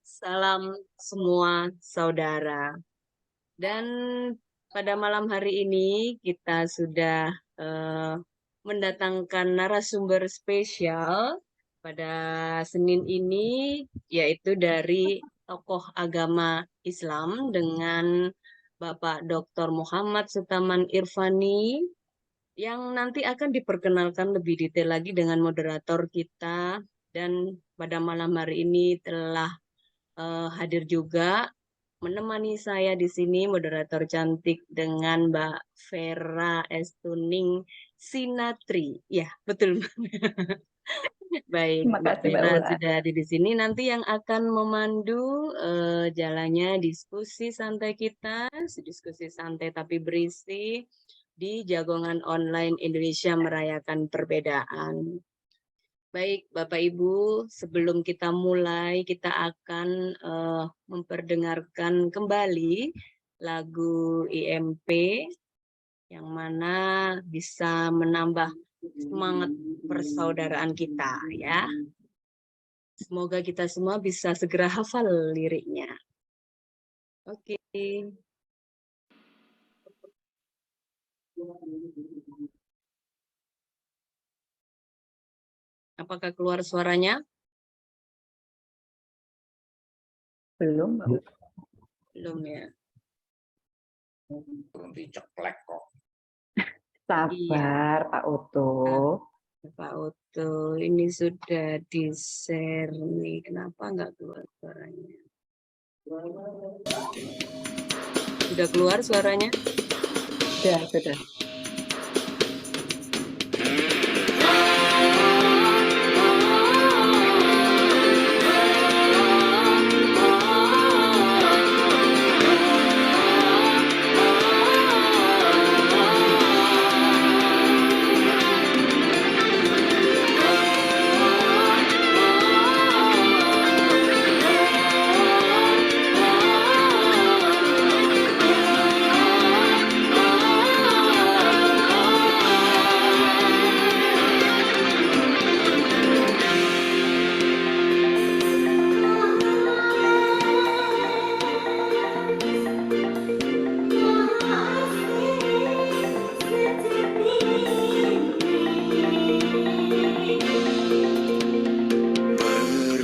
Salam semua saudara. Dan pada malam hari ini kita sudah mendatangkan narasumber spesial pada Senin ini, yaitu dari tokoh agama Islam dengan Bapak Dr. Muhammad Sutaman Irfani, yang nanti akan diperkenalkan lebih detail lagi dengan moderator kita. Dan pada malam hari ini telah hadir juga menemani saya di sini moderator cantik dengan Mbak Vera Estuning Sinatri. Ya, betul. Baik, Terima Mbak kasih Mbak Vera Ulan. sudah ada di sini. Nanti yang akan memandu jalannya diskusi santai kita, diskusi santai tapi berisi di Jagongan Online Indonesia Merayakan Perbedaan. Baik, Bapak Ibu, sebelum kita mulai, kita akan memperdengarkan kembali lagu IMP yang mana bisa menambah semangat persaudaraan kita, ya. Semoga kita semua bisa segera hafal liriknya. Oke. Apakah keluar suaranya? Belum, Mbak. Belum ya. Diceklek kok. Sabar, Pak Uto. Pak Oto, ini sudah di-share nih. Kenapa nggak keluar suaranya? Sudah keluar suaranya? Sudah.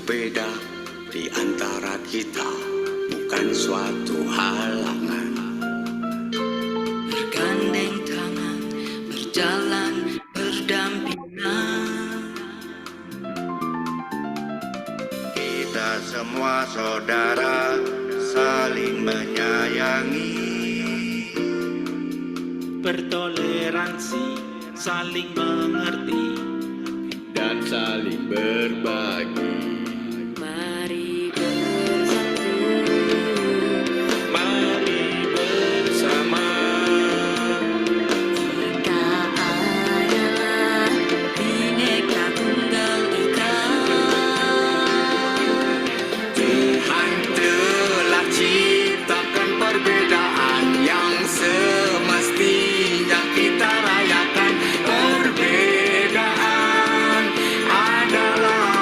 Berbeda di antara kita bukan suatu halangan. Bergandeng tangan, berjalan berdampingan. Kita semua saudara, saling menyayangi. Bertoleransi, saling mengerti, dan saling berbagi. Mari bersatu, Mari bersama, kita adalah Bhinneka Tunggal Ika. Tuhan telah ciptakan perbedaan yang semestinya kita rayakan. Perbedaan adalah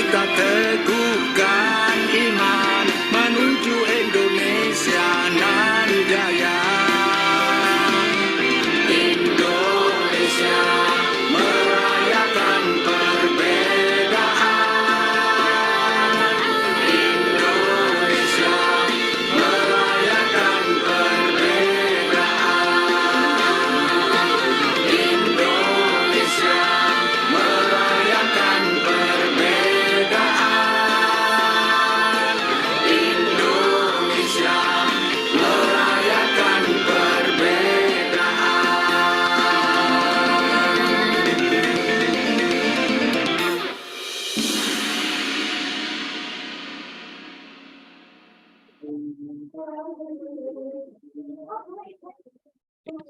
kita teguhkan iman menuju Indonesia nan jaya. Indonesia merayakan perbedaan. Indonesia merayakan perbedaan. Indonesia merayakan perbedaan. Indonesia merayakan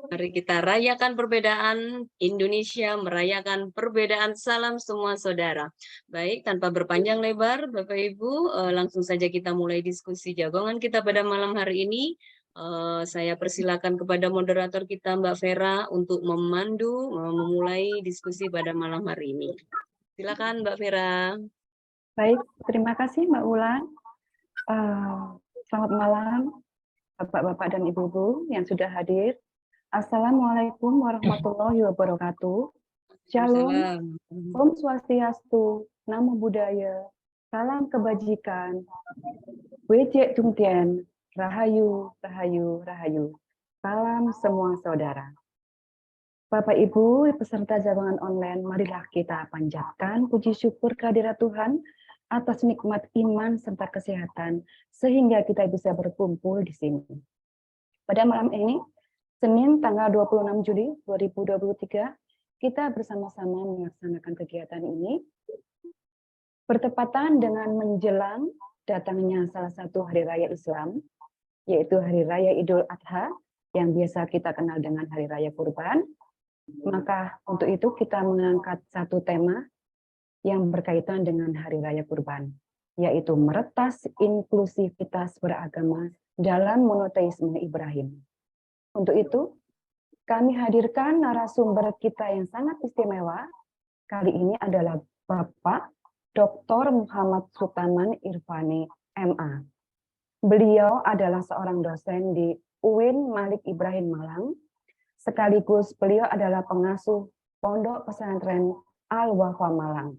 Mari kita rayakan perbedaan, Indonesia merayakan perbedaan. Salam semua saudara. Baik, tanpa berpanjang lebar, Bapak Ibu, langsung saja kita mulai diskusi jagongan kita pada malam hari ini. Saya persilakan kepada moderator kita Mbak Vera untuk memandu, memulai diskusi pada malam hari ini. Silakan Mbak Vera. Baik, terima kasih Mbak Ulan. Selamat malam Bapak-bapak dan Ibu-ibu yang sudah hadir. Assalamualaikum warahmatullahi wabarakatuh. Shalom, Om Swastiastu, Namo Buddhaya, Salam Kebajikan, Wejek Tungtian, Rahayu, Rahayu, Rahayu. Salam semua saudara. Bapak Ibu, peserta jagongan online, marilah kita panjatkan puji syukur kehadirat Tuhan atas nikmat iman serta kesehatan, sehingga kita bisa berkumpul di sini. Pada malam ini, Senin tanggal 26 Juli 2023, kita bersama-sama melaksanakan kegiatan ini bertepatan dengan menjelang datangnya salah satu hari raya Islam, yaitu Hari Raya Idul Adha, yang biasa kita kenal dengan Hari Raya Kurban. Maka untuk itu kita mengangkat satu tema yang berkaitan dengan Hari Raya Kurban, yaitu meretas inklusivitas beragama dalam monoteisme Ibrahim. Untuk itu, kami hadirkan narasumber kita yang sangat istimewa. Kali ini adalah Bapak Dr. Muhammad Sutaman Irfani, MA. Beliau adalah seorang dosen di UIN Malik Ibrahim Malang, sekaligus beliau adalah pengasuh Pondok Pesantren Al-Wafa Malang.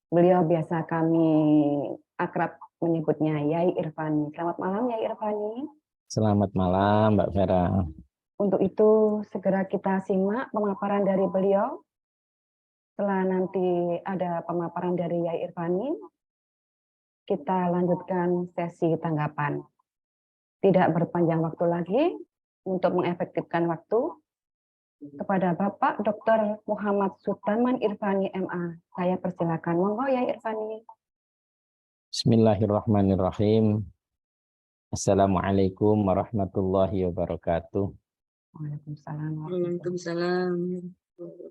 Beliau biasa kami akrab menyebutnya Yai Irfani. Selamat malam Yai Irfani. Selamat malam Mbak Vera. Untuk itu segera kita simak pemaparan dari beliau. Setelah nanti ada pemaparan dari Yai Irfani, kita lanjutkan sesi tanggapan. Tidak berpanjang waktu lagi, untuk mengefektifkan waktu, kepada Bapak Dr. Muhammad Sutaman Irfani MA, saya persilakan. Monggo Yai Irfani. Bismillahirrahmanirrahim. Assalamualaikum warahmatullahi wabarakatuh. Waalaikumsalam. Waalaikumsalam.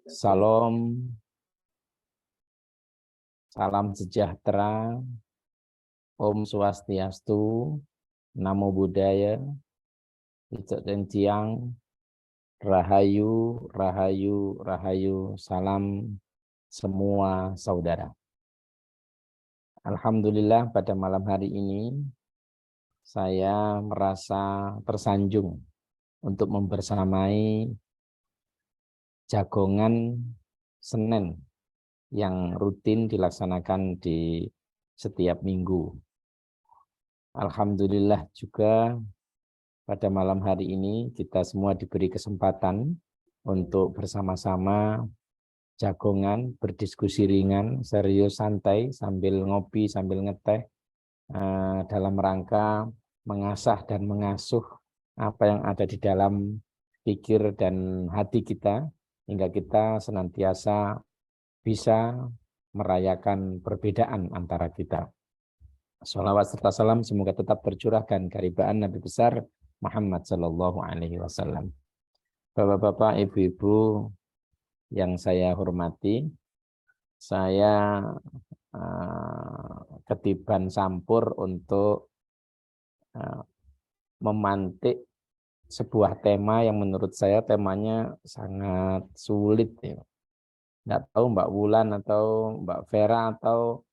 Salam, salam sejahtera, Om Swastiastu, Namo Buddhaya, Wejek Tungtian, Rahayu, Rahayu, Rahayu. Salam semua saudara. Alhamdulillah pada malam hari ini saya merasa tersanjung untuk membersamai jagongan Senin yang rutin dilaksanakan di setiap minggu. Alhamdulillah juga pada malam hari ini kita semua diberi kesempatan untuk bersama-sama jagongan, berdiskusi ringan, serius, santai, sambil ngopi, sambil ngeteh, dalam rangka mengasah dan mengasuh apa yang ada di dalam pikir dan hati kita, hingga kita senantiasa bisa merayakan perbedaan antara kita. Sholawat serta salam semoga tetap tercurahkan karibaan Nabi besar Muhammad Sallallahu Alaihi Wasallam. Bapak-bapak, ibu-ibu yang saya hormati, saya ketiban sampur untuk memantik sebuah tema yang menurut saya temanya sangat sulit ya. Nggak tahu Mbak Wulan atau Mbak Vera atau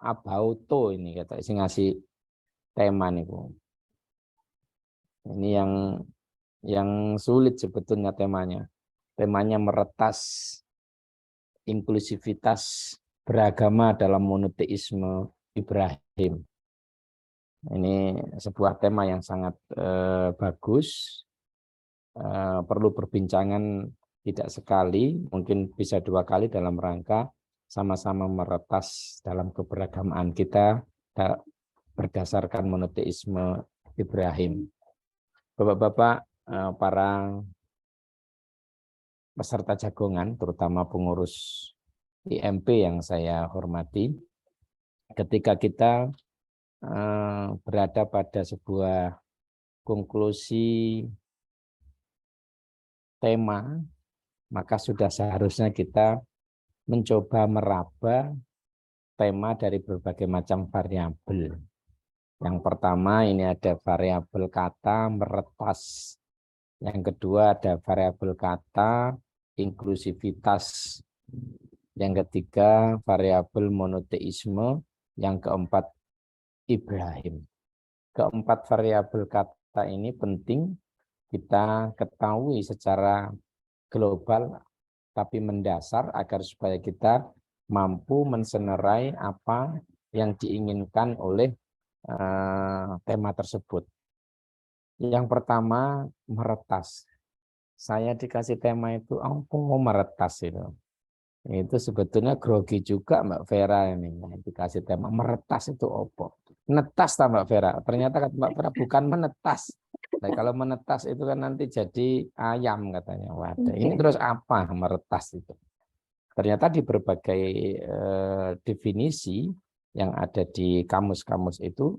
Abauto ini kata sing ngasih tema niku. Ini yang sulit sebetulnya temanya. Temanya meretas inklusivitas beragama dalam monoteisme Ibrahim. Ini sebuah tema yang sangat bagus, perlu perbincangan tidak sekali, mungkin bisa 2 kali dalam rangka sama-sama meretas dalam keberagamaan kita berdasarkan monoteisme Ibrahim. Bapak-bapak, para peserta jagongan, terutama pengurus IMP yang saya hormati, ketika kita berada pada sebuah konklusi tema, maka sudah seharusnya kita mencoba meraba tema dari berbagai macam variabel. Yang pertama ini ada variabel kata meretas. Yang kedua ada variabel kata inklusivitas. Yang ketiga variabel monoteisme. Yang keempat Ibrahim. Keempat variabel kata ini penting kita ketahui secara global tapi mendasar agar supaya kita mampu mensenerai apa yang diinginkan oleh tema tersebut. Yang pertama meretas. Saya dikasih tema itu meretas itu. Itu sebetulnya grogi juga Mbak Vera ini. Dikasih tema meretas itu opo. Netas tak Mbak Vera. Ternyata kata Mbak Vera bukan menetas. Nah, kalau menetas itu kan nanti jadi ayam katanya. Waduh, ini terus apa meretas itu? Ternyata di berbagai definisi yang ada di kamus-kamus itu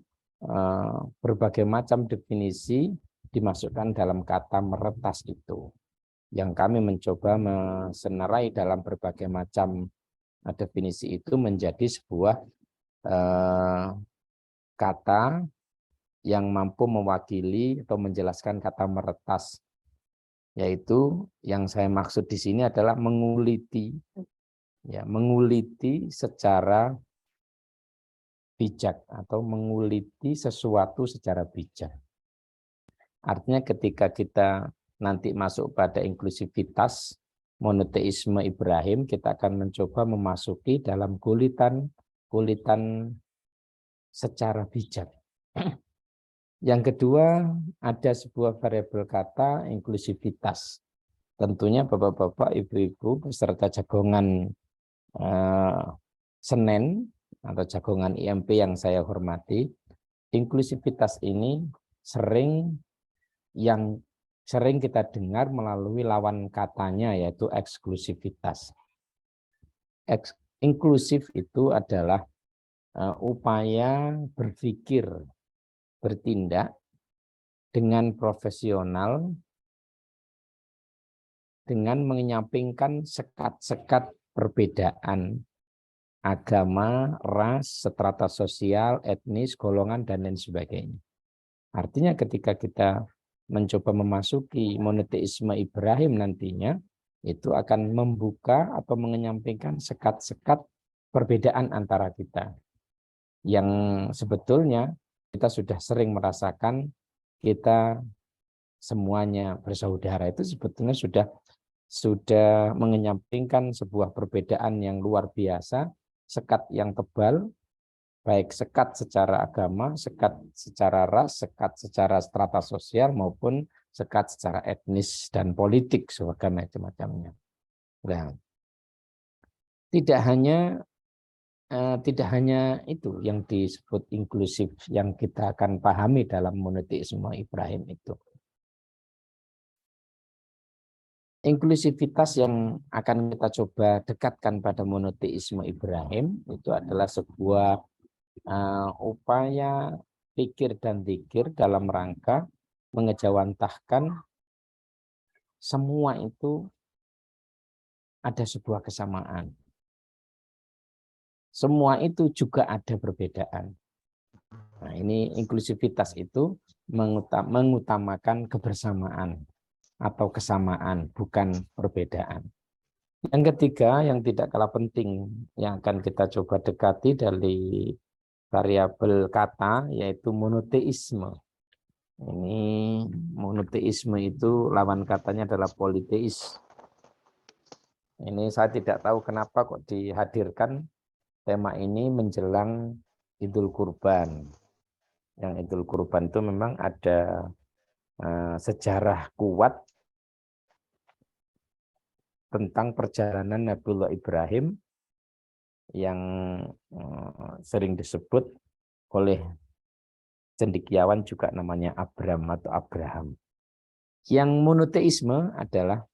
berbagai macam definisi dimasukkan dalam kata meretas itu. Yang kami mencoba mensenerai dalam berbagai macam definisi itu menjadi sebuah kata yang mampu mewakili atau menjelaskan kata meretas, yaitu yang saya maksud di sini adalah menguliti, ya, menguliti secara bijak atau menguliti sesuatu secara bijak. Artinya ketika kita nanti masuk pada inklusivitas monoteisme Ibrahim, kita akan mencoba memasuki dalam kulitan secara bijak. Yang kedua, ada sebuah variabel kata inklusivitas. Tentunya Bapak-bapak, Ibu-ibu peserta jagongan Senen atau jagongan IMP yang saya hormati, inklusivitas ini sering kita dengar melalui lawan katanya, yaitu eksklusivitas. Inklusif itu adalah upaya berpikir, bertindak dengan profesional, dengan menyampingkan sekat-sekat perbedaan agama, ras, strata sosial, etnis, golongan, dan lain sebagainya. Artinya ketika kita mencoba memasuki monoteisme Ibrahim nantinya, itu akan membuka atau menyampingkan sekat-sekat perbedaan antara kita. Yang sebetulnya kita sudah sering merasakan kita semuanya bersaudara, itu sebetulnya sudah menyampingkan sebuah perbedaan yang luar biasa, sekat yang tebal, baik sekat secara agama, sekat secara ras, sekat secara strata sosial, maupun sekat secara etnis dan politik, sebagainya macam-macamnya. Nah, tidak hanya itu yang disebut inklusif yang kita akan pahami dalam monoteisme Ibrahim itu. Inklusivitas yang akan kita coba dekatkan pada monoteisme Ibrahim itu adalah sebuah upaya pikir dan zikir dalam rangka mengejawantahkan semua itu ada sebuah kesamaan. Semua itu juga ada perbedaan. Nah, ini inklusivitas itu mengutamakan kebersamaan atau kesamaan, bukan perbedaan. Yang ketiga, yang tidak kalah penting, yang akan kita coba dekati dari variabel kata, yaitu monoteisme. Ini monoteisme itu lawan katanya adalah politeis. Ini saya tidak tahu kenapa kok dihadirkan tema ini menjelang Idul Kurban. Yang Idul Kurban itu memang ada sejarah kuat tentang perjalanan Nabiullah Ibrahim yang sering disebut oleh cendekiawan juga namanya Abram atau Abraham. Yang monoteisme adalah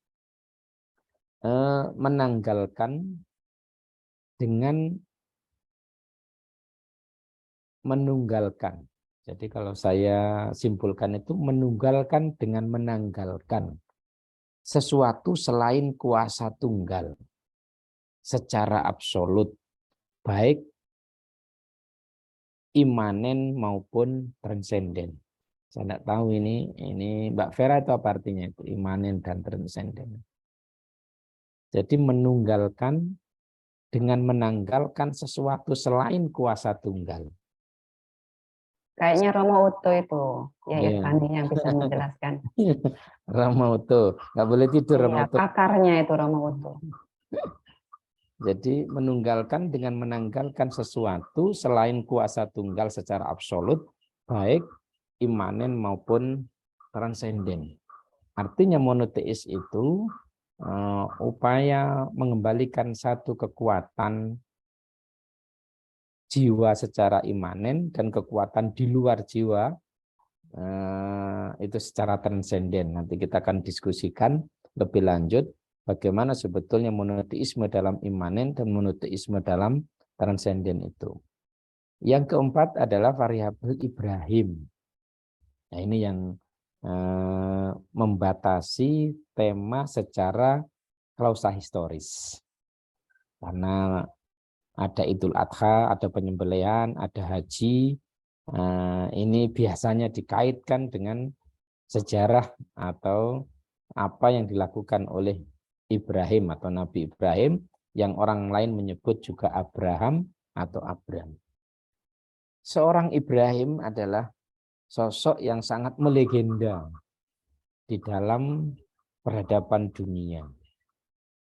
menanggalkan dengan menunggalkan. Jadi kalau saya simpulkan itu menunggalkan dengan menanggalkan sesuatu selain kuasa tunggal secara absolut, baik imanen maupun transenden. Saya tidak tahu ini Mbak Vera itu apa artinya itu imanen dan transenden. Jadi menunggalkan dengan menanggalkan sesuatu selain kuasa tunggal. Kayaknya Romo Uto itu, ya Iya. Irfani yang bisa menjelaskan. Romo Uto, nggak boleh tidur Romo Iya, Uto. pakarnya itu Romo Uto. Jadi menunggalkan dengan menanggalkan sesuatu selain kuasa tunggal secara absolut, baik imanen maupun transenden. Artinya monoteis itu upaya mengembalikan satu kekuatan jiwa secara imanen dan kekuatan di luar jiwa itu secara transenden. Nanti kita akan diskusikan lebih lanjut bagaimana sebetulnya monoteisme dalam imanen dan monoteisme dalam transenden itu. Yang keempat adalah variabel Ibrahim. Nah, ini yang membatasi tema secara klausa historis. Karena ada Idul Adha, ada penyembelihan, ada haji. Ini biasanya dikaitkan dengan sejarah atau apa yang dilakukan oleh Ibrahim atau Nabi Ibrahim yang orang lain menyebut juga Abraham atau Abram. Seorang Ibrahim adalah sosok yang sangat melegenda di dalam peradaban dunia.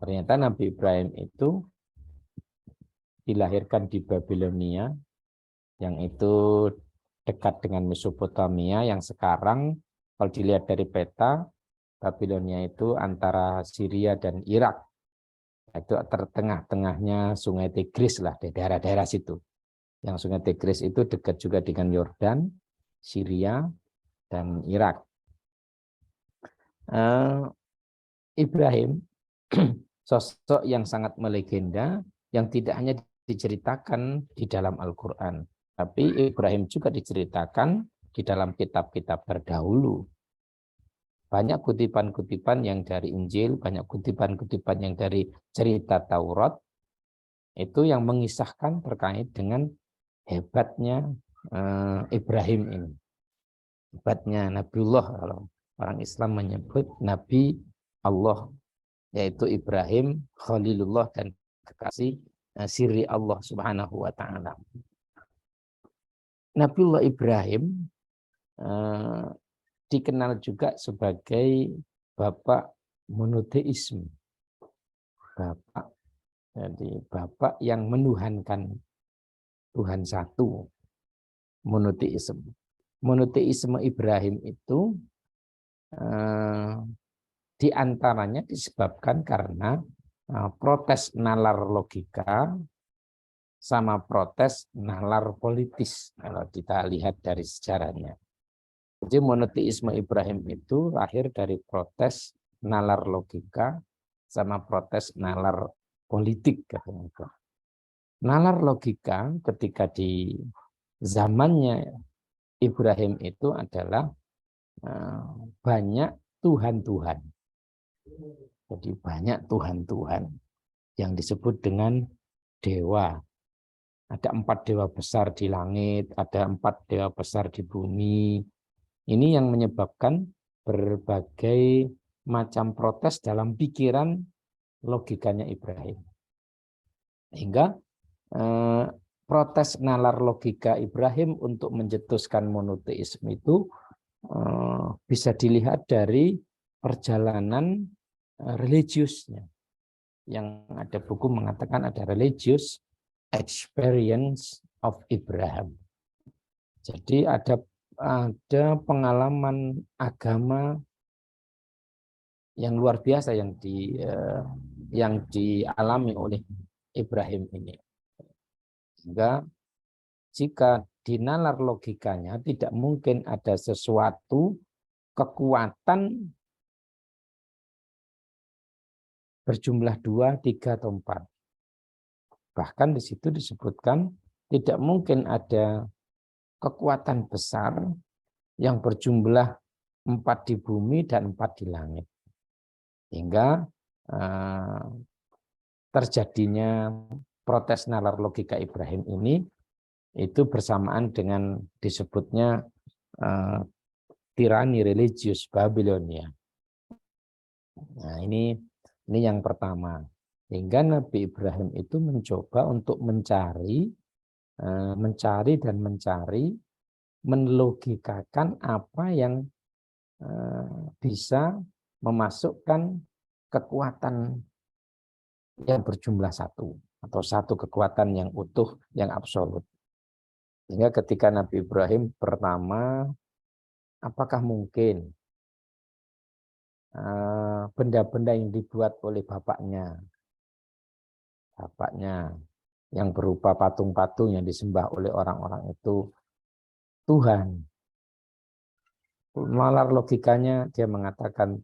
Ternyata Nabi Ibrahim itu dilahirkan di Babilonia, yang itu dekat dengan Mesopotamia, yang sekarang kalau dilihat dari peta, Babilonia itu antara Syria dan Irak. Itu tertengah-tengahnya Sungai Tigris lah, di daerah-daerah situ. Yang Sungai Tigris itu dekat juga dengan Yordan, Syria, dan Irak. Ibrahim, sosok yang sangat melegenda, yang tidak hanya diceritakan di dalam Al-Quran, tapi Ibrahim juga diceritakan di dalam kitab-kitab terdahulu. Banyak kutipan-kutipan yang dari Injil, banyak kutipan-kutipan yang dari cerita Taurat, itu yang mengisahkan terkait dengan hebatnya Ibrahim ini. Hebatnya Nabiullah, kalau orang Islam menyebut Nabi Allah, yaitu Ibrahim, Khalilullah dan kekasih siri Allah Subhanahu wa Ta'ala. Nabiullah Ibrahim dikenal juga sebagai bapak monoteisme. Jadi bapak yang menuhankan Tuhan satu, monoteisme. Monoteisme Ibrahim itu diantaranya disebabkan karena protes nalar logika sama protes nalar politis kalau kita lihat dari sejarahnya. Jadi monoteisme Ibrahim itu lahir dari protes nalar logika sama protes nalar politik katanya. Nalar logika ketika di zamannya Ibrahim itu adalah banyak Tuhan-Tuhan. Jadi banyak Tuhan-Tuhan yang disebut dengan dewa. Ada 4 dewa besar di langit, ada 4 dewa besar di bumi. Ini yang menyebabkan berbagai macam protes dalam pikiran logikanya Ibrahim. Hingga protes nalar logika Ibrahim untuk mencetuskan monoteisme itu bisa dilihat dari perjalanan religiusnya. Yang ada buku mengatakan ada religious experience of Abraham. Jadi ada pengalaman agama yang luar biasa yang dialami oleh Ibrahim ini. Sehingga jika di nalar logikanya tidak mungkin ada sesuatu kekuatan berjumlah 2, 3, atau 4. Bahkan di situ disebutkan tidak mungkin ada kekuatan besar yang berjumlah 4 di bumi dan 4 di langit. Hingga terjadinya protes nalar logika Ibrahim ini itu bersamaan dengan disebutnya tirani religius Babilonia. Nah, ini yang pertama. Hingga Nabi Ibrahim itu mencoba untuk mencari dan mencari, melogikakan apa yang bisa memasukkan kekuatan yang berjumlah 1 atau satu kekuatan yang utuh, yang absolut. Sehingga ketika Nabi Ibrahim pertama, apakah mungkin benda-benda yang dibuat oleh bapaknya yang berupa patung-patung yang disembah oleh orang-orang itu Tuhan? Nalar logikanya dia mengatakan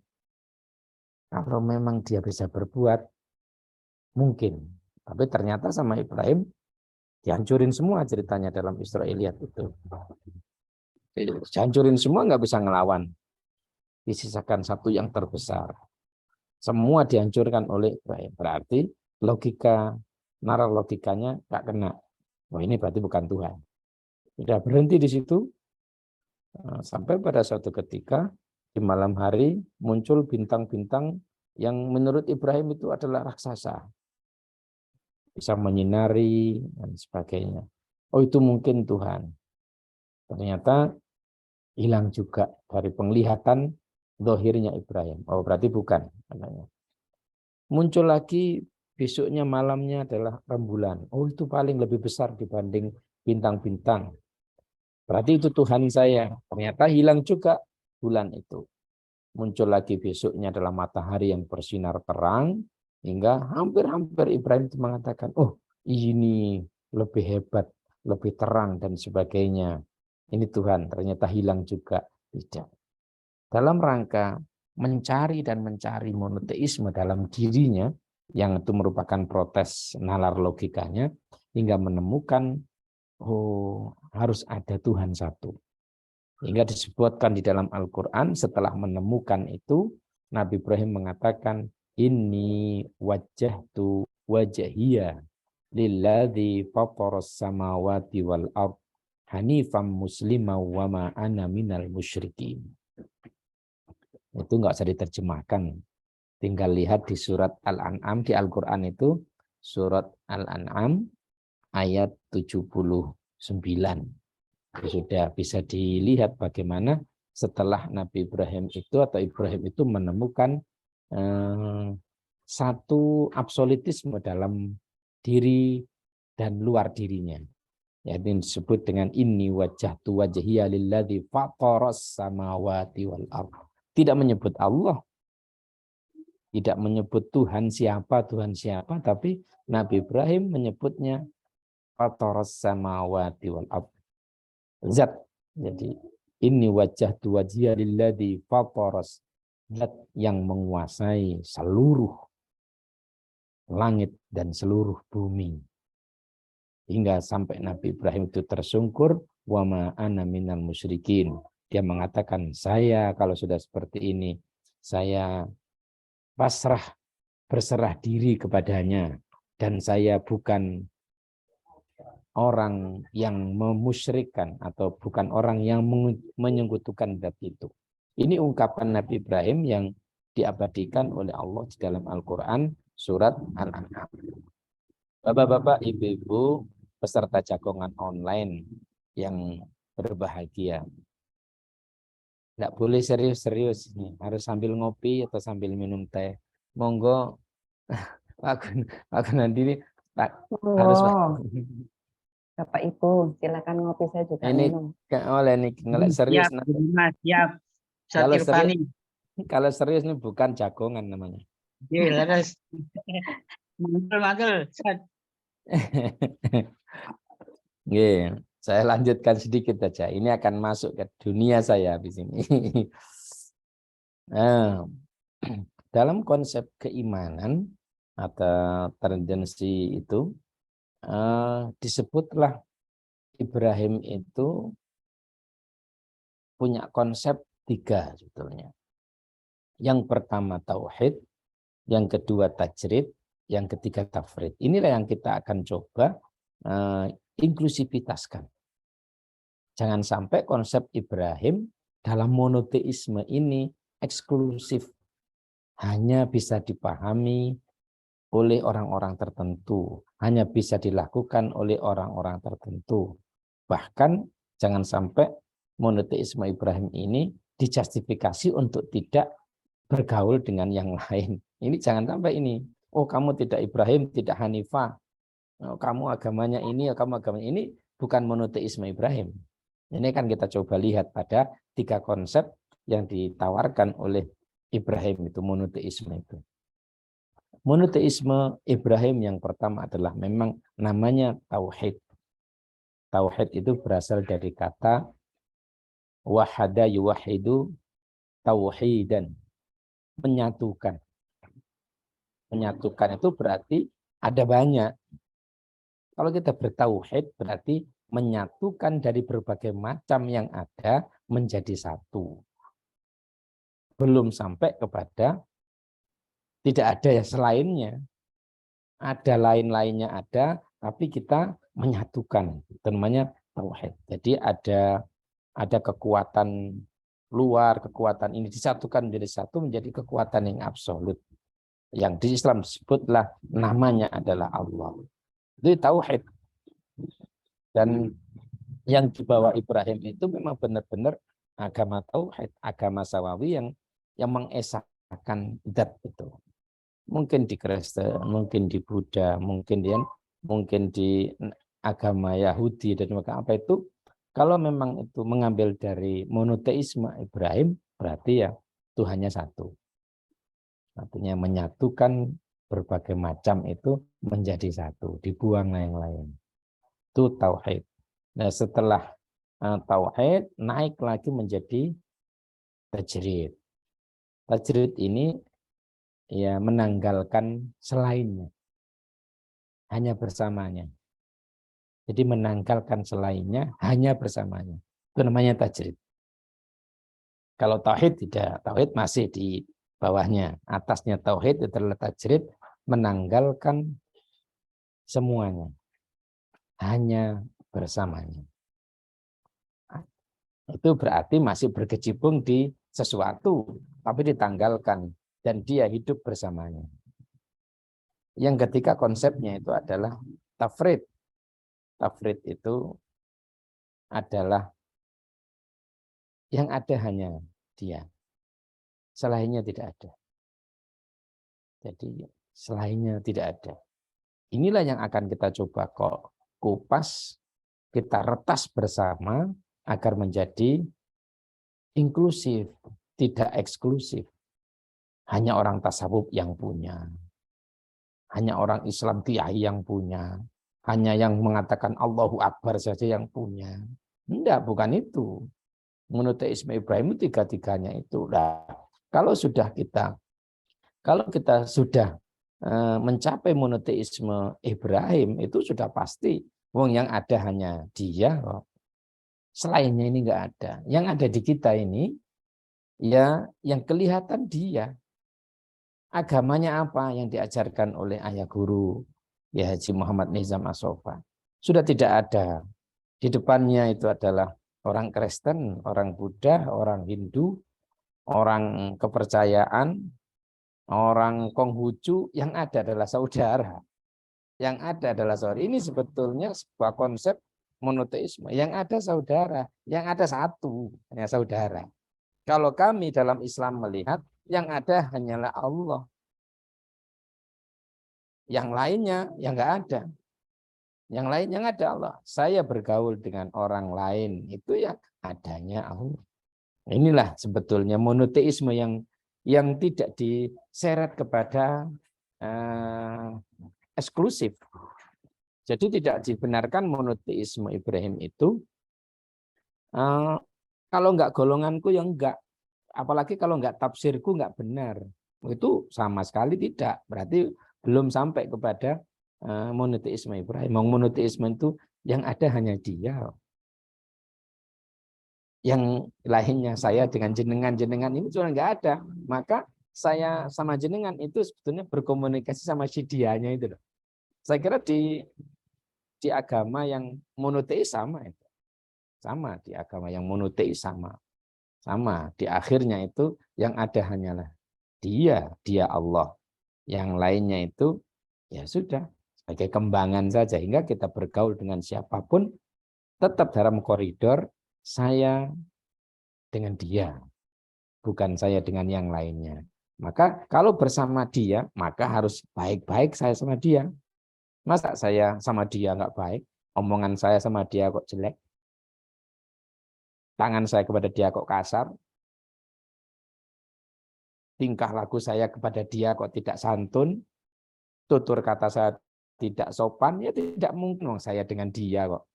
kalau memang dia bisa berbuat mungkin, tapi ternyata sama Ibrahim dihancurin semua ceritanya dalam Israiliyat itu. Dihancurin semua, nggak bisa ngelawan. Disisakan satu yang terbesar. Semua dihancurkan oleh Ibrahim. Berarti nalar logikanya nggak kena. Oh, ini berarti bukan Tuhan. Sudah berhenti di situ. Sampai pada suatu ketika di malam hari muncul bintang-bintang yang menurut Ibrahim itu adalah raksasa. Bisa menyinari dan sebagainya. Oh, itu mungkin Tuhan. Ternyata hilang juga dari penglihatan zahirnya Ibrahim. Oh, berarti bukan. Muncul lagi besoknya malamnya adalah rembulan. Oh, itu paling lebih besar dibanding bintang-bintang. Berarti itu Tuhan saya. Ternyata hilang juga bulan itu. Muncul lagi besoknya adalah matahari yang bersinar terang. Hingga hampir-hampir Ibrahim itu mengatakan, oh ini lebih hebat, lebih terang dan sebagainya. Ini Tuhan, ternyata hilang juga. Tidak. Dalam rangka mencari monoteisme dalam dirinya, yang itu merupakan protes nalar logikanya, hingga menemukan, oh harus ada Tuhan satu. Hingga disebutkan di dalam Al-Quran, setelah menemukan itu, Nabi Ibrahim mengatakan, Inni wajjahtu wajhiya lilladzi fataras samawati wal ard hanifam muslima wa ma ana minal musyrikin. Itu enggak usah diterjemahkan. Tinggal lihat di surat Al-An'am di Al-Qur'an itu, surat Al-An'am ayat 79. Sudah bisa dilihat bagaimana setelah Nabi Ibrahim itu atau Ibrahim itu menemukan satu absolutisme dalam diri dan luar dirinya. Yaitu disebut dengan inni wajjahtu wajhiya lilladzi fataras samawati wal ardh. Tidak menyebut Allah, tidak menyebut Tuhan siapa, tapi Nabi Ibrahim menyebutnya fataras samawati wal ardh. Zat. Jadi inni wajjahtu wajhiya lilladzi fataras, zat yang menguasai seluruh langit dan seluruh bumi. Hingga sampai Nabi Ibrahim itu tersungkur, wa ma ana minal musyrikin. Dia mengatakan, saya kalau sudah seperti ini, saya berserah diri kepadanya, dan saya bukan orang yang memusyrikkan atau bukan orang yang menyekutukan zat itu. Ini ungkapan Nabi Ibrahim yang diabadikan oleh Allah di dalam Al-Quran surat Al-An'am. Bapak-bapak, ibu-ibu, peserta jagongan online yang berbahagia. Tidak boleh serius-serius nih, harus sambil ngopi atau sambil minum teh. Monggo, aku nanti ini harus Oh, Bapak Ibu, silakan ngopi, saya juga ini minum. oleh nih ngelak serius. Siap, Mas, siap. Kalau Ustadz serius, Irfani. kalau serius ini bukan jagongan namanya. Iya, terus. Mantul, Ustadz. Nggih, saya lanjutkan sedikit saja. Ini akan masuk ke dunia saya di sini. Nah, dalam konsep keimanan atau tendensi itu disebutlah Ibrahim itu punya konsep 3 sebetulnya. Yang pertama tauhid, yang kedua tajrid, yang ketiga tafrid. Inilah yang kita akan coba inklusivitaskan. Jangan sampai konsep Ibrahim dalam monoteisme ini eksklusif, hanya bisa dipahami oleh orang-orang tertentu, hanya bisa dilakukan oleh orang-orang tertentu. Bahkan jangan sampai monoteisme Ibrahim ini dijustifikasi untuk tidak bergaul dengan yang lain. Ini jangan sampai ini. Oh, kamu tidak Ibrahim, tidak Hanifah. Oh, kamu agamanya ini, kamu agamanya ini. Bukan monoteisme Ibrahim. Ini kan kita coba lihat pada 3 konsep yang ditawarkan oleh Ibrahim itu, monoteisme itu. Monoteisme Ibrahim yang pertama adalah memang namanya tauhid. Tauhid itu berasal dari kata wahada yuwahidu tauhidan. Menyatukan. Menyatukan itu berarti ada banyak. Kalau kita bertauhid berarti menyatukan dari berbagai macam yang ada menjadi satu. Belum sampai kepada tidak ada yang selainnya. Ada lain-lainnya ada, tapi kita menyatukan. Itu namanya tauhid. Jadi ada kekuatan luar, kekuatan ini disatukan menjadi satu, menjadi kekuatan yang absolut. Yang di Islam disebutlah namanya adalah Allah. Itu tauhid. Dan yang dibawa Ibrahim itu memang benar-benar agama tauhid, agama sawawi yang mengesahkan zat itu. Mungkin di Kristen, mungkin di Buddha, mungkin di agama Yahudi dan apa itu. Kalau memang itu mengambil dari monoteisme Ibrahim, berarti ya Tuhannya satu. Artinya menyatukan berbagai macam itu menjadi satu, dibuang yang lain. Itu tauhid. Nah, setelah tauhid naik lagi menjadi tajrid. Tajrid ini ya menanggalkan selainnya, hanya bersamanya. Jadi menanggalkan selainnya, hanya bersamanya. Itu namanya tajrid. Kalau tauhid tidak, tauhid masih di bawahnya. Atasnya tauhid itu adalah tajrid, menanggalkan semuanya, hanya bersamanya. Itu berarti masih berkecimpung di sesuatu, tapi ditanggalkan dan dia hidup bersamanya. Yang ketiga konsepnya itu adalah tafrid. Tafrid itu adalah yang ada hanya dia. Selainnya tidak ada. Jadi selainnya tidak ada. Inilah yang akan kita coba kupas, kita retas bersama agar menjadi inklusif, tidak eksklusif. Hanya orang tasawuf yang punya. Hanya orang Islam kiai yang punya. Hanya yang mengatakan Allahu Akbar saja yang punya. Enggak, bukan itu. Monoteisme Ibrahim itu 3-3-nya itu. Nah, kalau kita sudah mencapai monoteisme Ibrahim, itu sudah pasti. Wong yang ada hanya dia. Selainnya ini enggak ada. Yang ada di kita ini, ya yang kelihatan dia. Agamanya apa yang diajarkan oleh ayah guru ya Haji Muhammad Nizam As-Sofa. Sudah tidak ada. Di depannya itu adalah orang Kristen, orang Buddha, orang Hindu, orang kepercayaan, orang Konghucu, yang ada adalah saudara. Yang ada adalah saudara. Ini sebetulnya sebuah konsep monoteisme. Yang ada saudara, yang ada satu, hanya saudara. Kalau kami dalam Islam melihat, yang ada hanyalah Allah. Yang lainnya yang enggak ada. Yang lainnya yang ada Allah. Saya bergaul dengan orang lain, itu yang adanya Allah. Inilah sebetulnya monoteisme yang tidak diseret kepada eksklusif. Jadi tidak dibenarkan monoteisme Ibrahim itu. Kalau enggak golonganku yang enggak, apalagi kalau enggak tafsirku enggak benar, itu sama sekali tidak. Berarti belum sampai kepada monoteisme Ibrahim. Monoteisme itu yang ada hanya Dia. Yang lainnya saya dengan jenengan ini cuma enggak ada. Maka saya sama jenengan itu sebetulnya berkomunikasi sama si dianya itu loh. Saya kira di agama yang monoteis sama itu. Sama di agama yang monoteis sama. Sama di akhirnya itu yang ada hanyalah Dia Allah. Yang lainnya itu ya sudah sebagai kembangan saja, hingga kita bergaul dengan siapapun tetap dalam koridor saya dengan Dia, bukan saya dengan yang lainnya. Maka kalau bersama Dia, maka harus baik-baik saya sama Dia. Masa saya sama Dia nggak baik? Omongan saya sama Dia kok jelek? Tangan saya kepada Dia kok kasar? Tingkah laku saya kepada Dia kok tidak santun? Tutur kata saya tidak sopan? Ya tidak mungkin saya dengan Dia kok.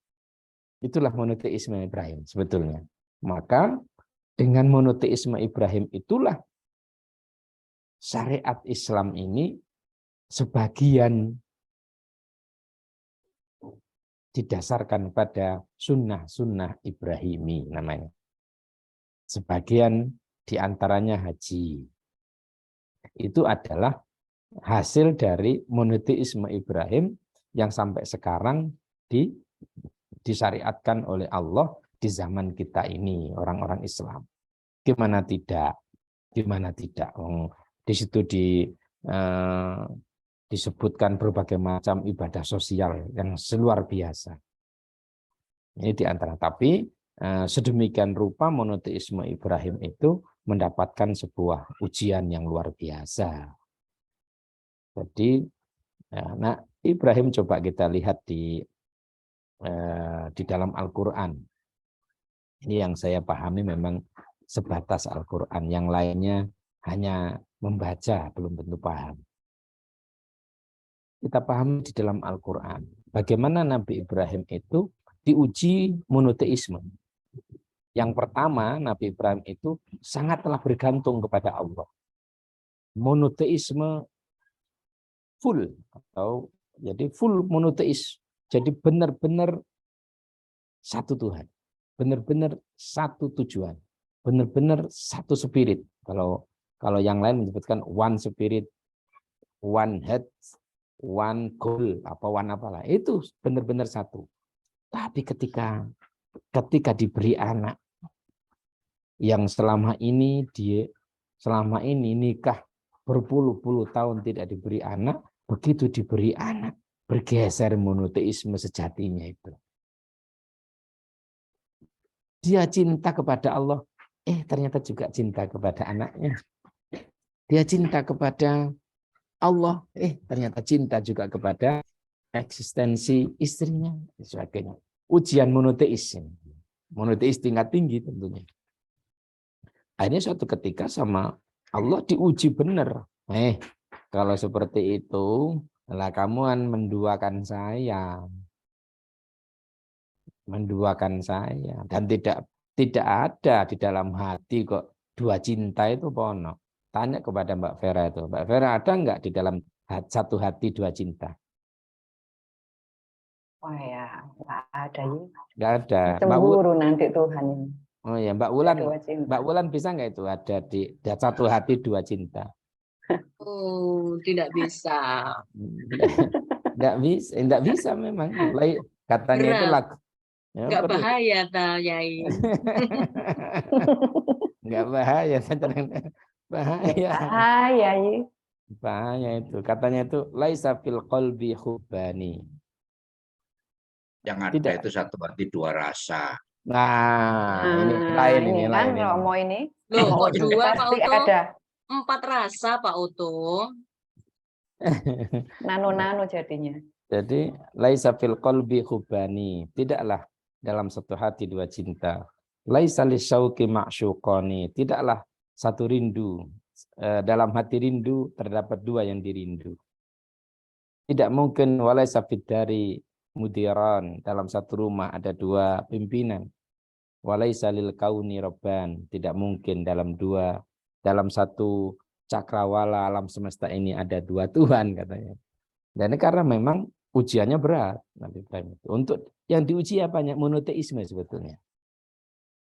Itulah monoteisme Ibrahim sebetulnya. Maka dengan monoteisme Ibrahim itulah syariat Islam ini sebagian didasarkan pada sunnah-sunnah Ibrahimi namanya. Sebagian diantaranya haji. Itu adalah hasil dari monoteisme Ibrahim yang sampai sekarang disyariatkan oleh Allah di zaman kita ini, orang-orang Islam. Gimana tidak? Gimana tidak? Di situ disebutkan berbagai macam ibadah sosial yang luar biasa. Ini diantara. Tapi sedemikian rupa monoteisme Ibrahim itu mendapatkan sebuah ujian yang luar biasa. Jadi, nah Ibrahim coba kita lihat di dalam Al-Quran. Ini yang saya pahami memang sebatas Al-Quran. Yang lainnya hanya membaca, belum tentu paham. Kita pahami di dalam Al-Quran. Bagaimana Nabi Ibrahim itu diuji monoteisme. Yang pertama, Nabi Ibrahim itu sangatlah bergantung kepada Allah. Monoteisme full, atau jadi full monoteis. Jadi benar-benar satu Tuhan. Benar-benar satu tujuan. Benar-benar satu spirit. Kalau yang lain menyebutkan one spirit, one head, one goal, one apalah. Itu benar-benar satu. Tapi ketika diberi anak yang selama ini nikah berpuluh-puluh tahun tidak diberi anak, begitu diberi anak bergeser monoteisme sejatinya itu. Dia cinta kepada Allah, ternyata juga cinta kepada anaknya. Dia cinta kepada Allah, ternyata cinta juga kepada eksistensi istrinya, dan sebagainya. Ujian monoteis. Monoteis tingkat tinggi tentunya. Akhirnya suatu ketika sama Allah diuji benar. Kalau seperti itu, lah kamu kan menduakan saya. Menduakan saya. Dan tidak ada di dalam hati kok dua cinta itu pono. Tanya kepada Mbak Vera itu. Mbak Vera, ada enggak di dalam satu hati dua cinta? Wah ya, nggak ada ya. Enggak ada. Cemburu nanti Tuhan. Oh ya, Mbak Wulan bisa enggak itu ada di satu hati dua cinta? Oh, tidak bisa. Enggak bisa memang. Katanya itu lagu. Ya, enggak bahaya ta, Yai. Enggak bahaya, bahaya. Bahaya ya. Bahaya itu. Katanya itu laisa fil qalbi hubbani. Yang ada Tidak. itu satu hati dua rasa. Nah, ini lain ini ini kan lain ini. Romo ini Loh, kok itu dua Pak pasti Uto? ada 4 rasa Pak Uto. nano-nano jadinya. Jadi laisa fil qalbi hubbani. Tidaklah dalam satu hati dua cinta. Laisa lisyauqi ma'syuqani. Tidaklah satu rindu. Dalam hati rindu terdapat dua yang dirindu. Tidak mungkin walaisa fid dari mudiran. Dalam satu rumah ada dua pimpinan. Walaisa lil kauni rabban. Tidak mungkin dalam satu cakrawala alam semesta ini ada dua Tuhan katanya. Dan ini karena memang ujiannya berat Nabi Ibrahim itu. Untuk yang diuji apanya? Monoteisme sebetulnya.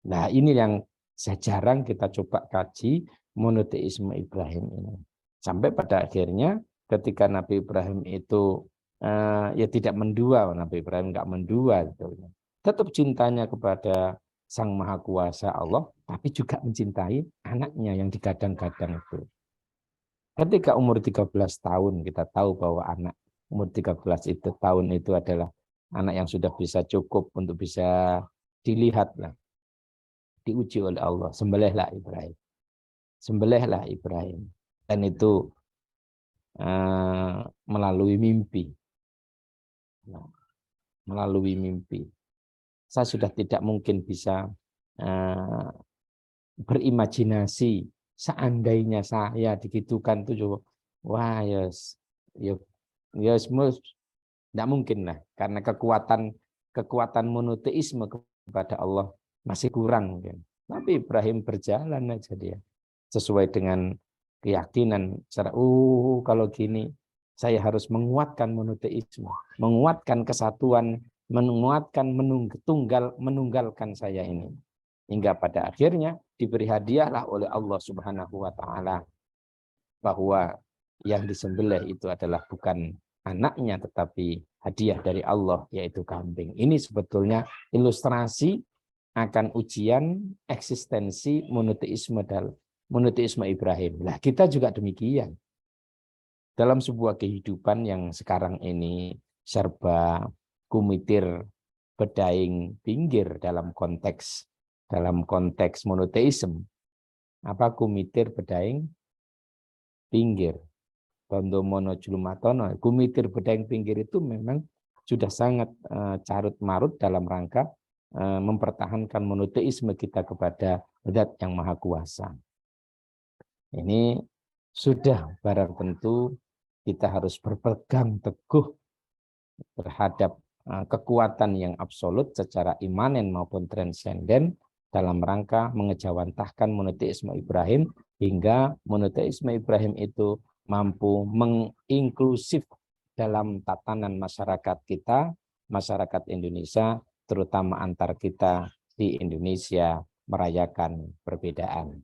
Nah, ini yang jarang kita coba kaji monoteisme Ibrahim ini. Sampai pada akhirnya ketika Nabi Ibrahim itu ya tidak mendua, Nabi Ibrahim enggak mendua gitu. Tetap cintanya kepada Sang Maha Kuasa Allah, tapi juga mencintai anaknya yang digadang-gadang itu. Ketika umur 13 tahun kita tahu bahwa anak umur 13 tahun itu adalah anak yang sudah bisa cukup untuk bisa dilihat lah. Diuji oleh Allah, sembelihlah Ibrahim. Sembelihlah Ibrahim. Dan itu melalui mimpi. Nah, melalui mimpi. Saya sudah tidak mungkin bisa berimajinasi seandainya saya digitukan tuh juga, wah tidak mungkin lah, karena kekuatan monoteisme kepada Allah masih kurang mungkin. Tapi Ibrahim berjalan aja dia sesuai dengan keyakinan secara kalau gini saya harus menguatkan monoteisme, menguatkan kesatuan, menguatkan menunggalkan saya ini. Hingga pada akhirnya diberi hadiahlah oleh Allah Subhanahu wa taala bahwa yang disembelih itu adalah bukan anaknya tetapi hadiah dari Allah yaitu kambing. Ini sebetulnya ilustrasi akan ujian eksistensi monoteisme Ibrahim. Nah, kita juga demikian. Dalam sebuah kehidupan yang sekarang ini serba kumitir bedaing pinggir dalam konteks monoteisme. Apa kumitir bedaing pinggir? Tondo mono julumatono. Kumitir bedaing pinggir itu memang sudah sangat carut marut dalam rangka mempertahankan monoteisme kita kepada Zat yang Maha Kuasa. Ini sudah barang tentu kita harus berpegang teguh terhadap kekuatan yang absolut secara imanen maupun transenden dalam rangka mengejawantahkan monoteisme Ibrahim hingga monoteisme Ibrahim itu mampu menginklusif dalam tatanan masyarakat kita, masyarakat Indonesia, terutama antar kita di Indonesia merayakan perbedaan.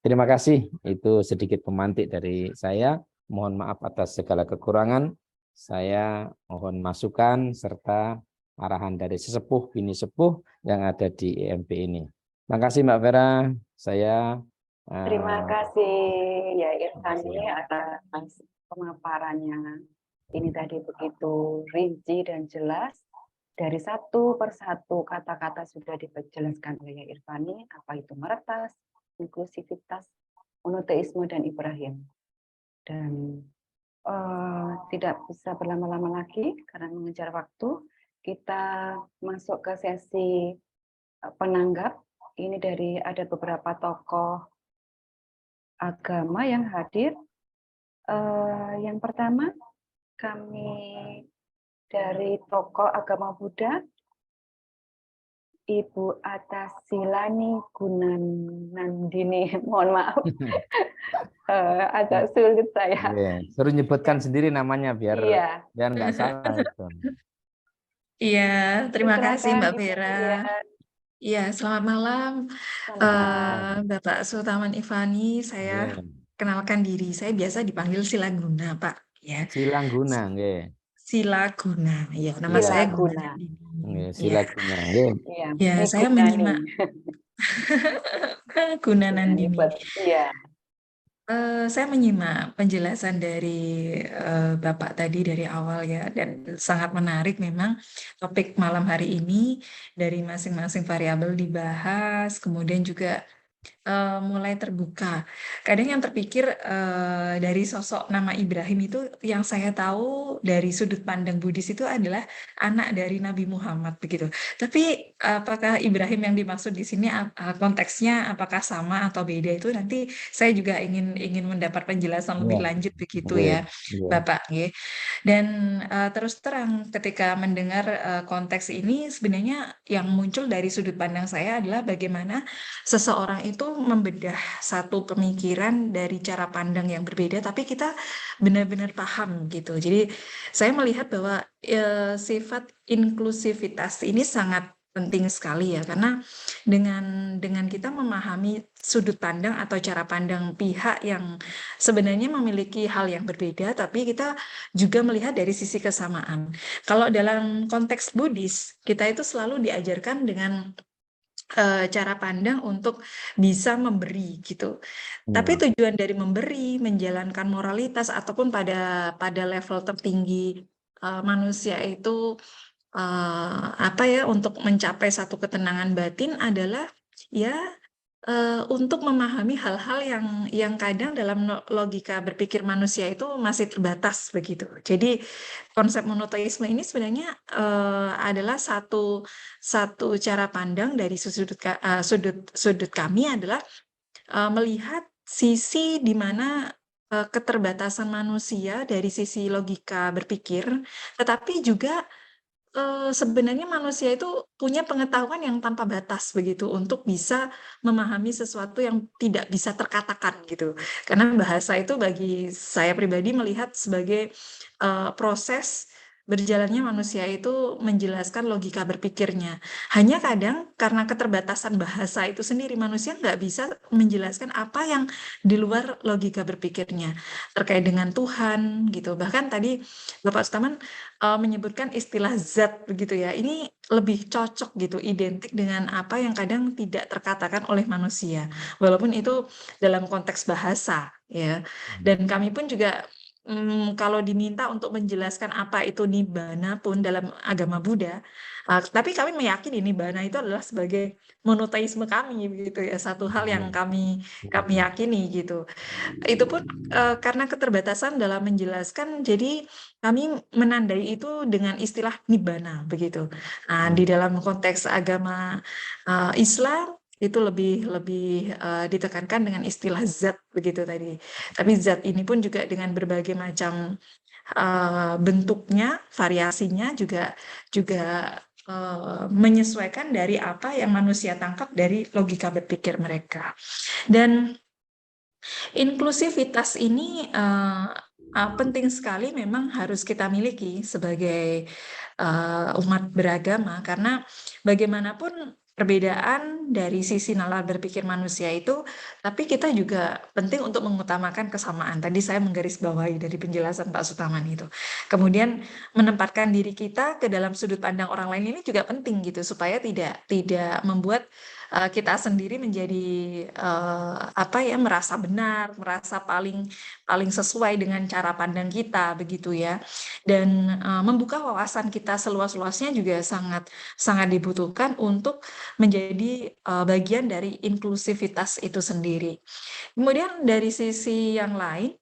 Terima kasih, itu sedikit pemantik dari saya. Mohon maaf atas segala kekurangan. Saya mohon masukan serta arahan dari sesepuh bini sepuh yang ada di IMP ini. Terima kasih Mbak Vera. Saya Terima kasih ya Irfani atas pemaparannya. Ini tadi begitu rinci dan jelas. Dari satu persatu kata-kata sudah dijelaskan oleh Irfani, apa itu meretas, inklusivitas, monoteisme, dan Ibrahim. Dan tidak bisa berlama-lama lagi karena mengejar waktu. Kita masuk ke sesi penanggap. Ini ada beberapa tokoh agama yang hadir. Yang pertama, kami dari tokoh agama Buddha, Ibu Atasilani Gunanandini. Mohon maaf, agak sulit saya. Suruh nyebutkan sendiri namanya biar nggak salah. Iya, terima kasih Mbak Silakan, Vera. Ibu. Iya, selamat malam Bapak Sultaman Ifani. Saya kenalkan diri, saya biasa dipanggil Silaguna, Pak. Ya. Silangguna, nggih. Silaguna, ya nama saya Silaguna. Silaguna, ya saya menyimak Gunanandini. Iya. Saya menyimak penjelasan dari Bapak tadi dari awal ya, dan sangat menarik memang topik malam hari ini, dari masing-masing variabel dibahas, kemudian juga mulai terbuka. Kadang yang terpikir dari sosok nama Ibrahim itu, yang saya tahu dari sudut pandang Buddhis itu adalah anak dari Nabi Muhammad begitu. Tapi apakah Ibrahim yang dimaksud di sini konteksnya apakah sama atau beda, itu nanti saya juga ingin mendapat penjelasan lebih Iya, lanjut begitu oke, ya, iya. Bapak. Nggih. Dan terus terang ketika mendengar konteks ini, sebenarnya yang muncul dari sudut pandang saya adalah bagaimana seseorang itu membedah satu pemikiran dari cara pandang yang berbeda, tapi kita benar-benar paham gitu. Jadi saya melihat bahwa sifat inklusivitas ini sangat penting sekali ya, karena dengan kita memahami sudut pandang atau cara pandang pihak yang sebenarnya memiliki hal yang berbeda, tapi kita juga melihat dari sisi kesamaan. Kalau dalam konteks Buddhis, kita itu selalu diajarkan dengan cara pandang untuk bisa memberi gitu. Tapi tujuan dari memberi, menjalankan moralitas ataupun pada level tertinggi manusia itu apa ya, untuk mencapai satu ketenangan batin adalah ya untuk memahami hal-hal yang kadang dalam logika berpikir manusia itu masih terbatas begitu. Jadi konsep monoteisme ini sebenarnya adalah satu cara pandang dari sudut kami adalah melihat sisi di mana keterbatasan manusia dari sisi logika berpikir, tetapi juga sebenarnya manusia itu punya pengetahuan yang tanpa batas begitu untuk bisa memahami sesuatu yang tidak bisa terkatakan gitu. Karena bahasa itu bagi saya pribadi melihat sebagai proses berjalannya manusia itu menjelaskan logika berpikirnya. Hanya kadang karena keterbatasan bahasa itu sendiri, manusia nggak bisa menjelaskan apa yang di luar logika berpikirnya terkait dengan Tuhan gitu. Bahkan tadi Bapak Sutaman menyebutkan istilah zat begitu ya. Ini lebih cocok gitu, identik dengan apa yang kadang tidak terkatakan oleh manusia. Walaupun itu dalam konteks bahasa ya. Dan kami pun juga kalau diminta untuk menjelaskan apa itu nibbana pun dalam agama Buddha, tapi kami meyakini nibbana itu adalah sebagai monoteisme kami begitu ya, satu hal yang kami yakini gitu. Itu pun karena keterbatasan dalam menjelaskan, jadi kami menandai itu dengan istilah nibbana begitu. Di dalam konteks agama Islam itu lebih ditekankan dengan istilah zat begitu tadi. Tapi zat ini pun juga dengan berbagai macam bentuknya, variasinya juga menyesuaikan dari apa yang manusia tangkap dari logika berpikir mereka. Dan inklusivitas ini penting sekali, memang harus kita miliki sebagai umat beragama, karena bagaimanapun perbedaan dari sisi nalar berpikir manusia itu, tapi kita juga penting untuk mengutamakan kesamaan. Tadi saya menggarisbawahi dari penjelasan Pak Sutaman itu. Kemudian menempatkan diri kita ke dalam sudut pandang orang lain ini juga penting gitu, supaya tidak membuat kita sendiri menjadi apa ya, merasa benar, merasa paling sesuai dengan cara pandang kita begitu ya. Dan membuka wawasan kita seluas-luasnya juga sangat dibutuhkan untuk menjadi bagian dari inklusivitas itu sendiri. Kemudian dari sisi yang lain,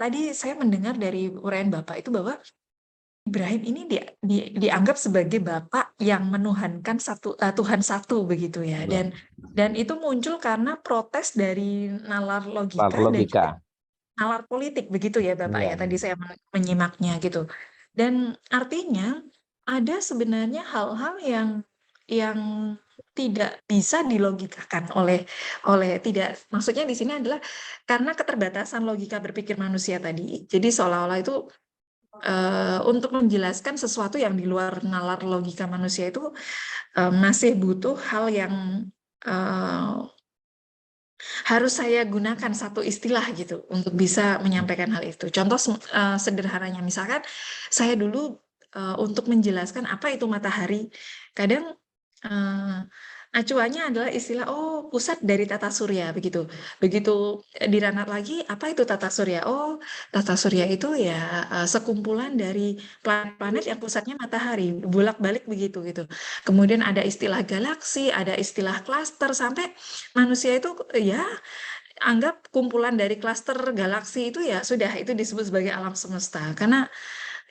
tadi saya mendengar dari uraian Bapak itu bahwa Ibrahim ini dianggap sebagai bapak yang menuhankan Tuhan satu begitu ya, dan itu muncul karena protes dari nalar logika dan juga nalar politik begitu ya Bapak ya. Tadi saya menyimaknya gitu, dan artinya ada sebenarnya hal-hal yang tidak bisa dilogikakan oleh tidak, maksudnya di sini adalah karena keterbatasan logika berpikir manusia tadi. Jadi seolah-olah itu untuk menjelaskan sesuatu yang di luar nalar logika manusia itu masih butuh hal yang harus saya gunakan satu istilah gitu untuk bisa menyampaikan hal itu. Contoh sederhananya, misalkan saya dulu untuk menjelaskan apa itu matahari, kadang acuannya adalah istilah pusat dari tata surya begitu. Begitu diranat lagi apa itu tata surya? Tata surya itu ya sekumpulan dari planet-planet yang pusatnya matahari, bolak-balik begitu gitu. Kemudian ada istilah galaksi, ada istilah klaster sampai manusia itu ya anggap kumpulan dari klaster galaksi itu ya sudah itu disebut sebagai alam semesta. Karena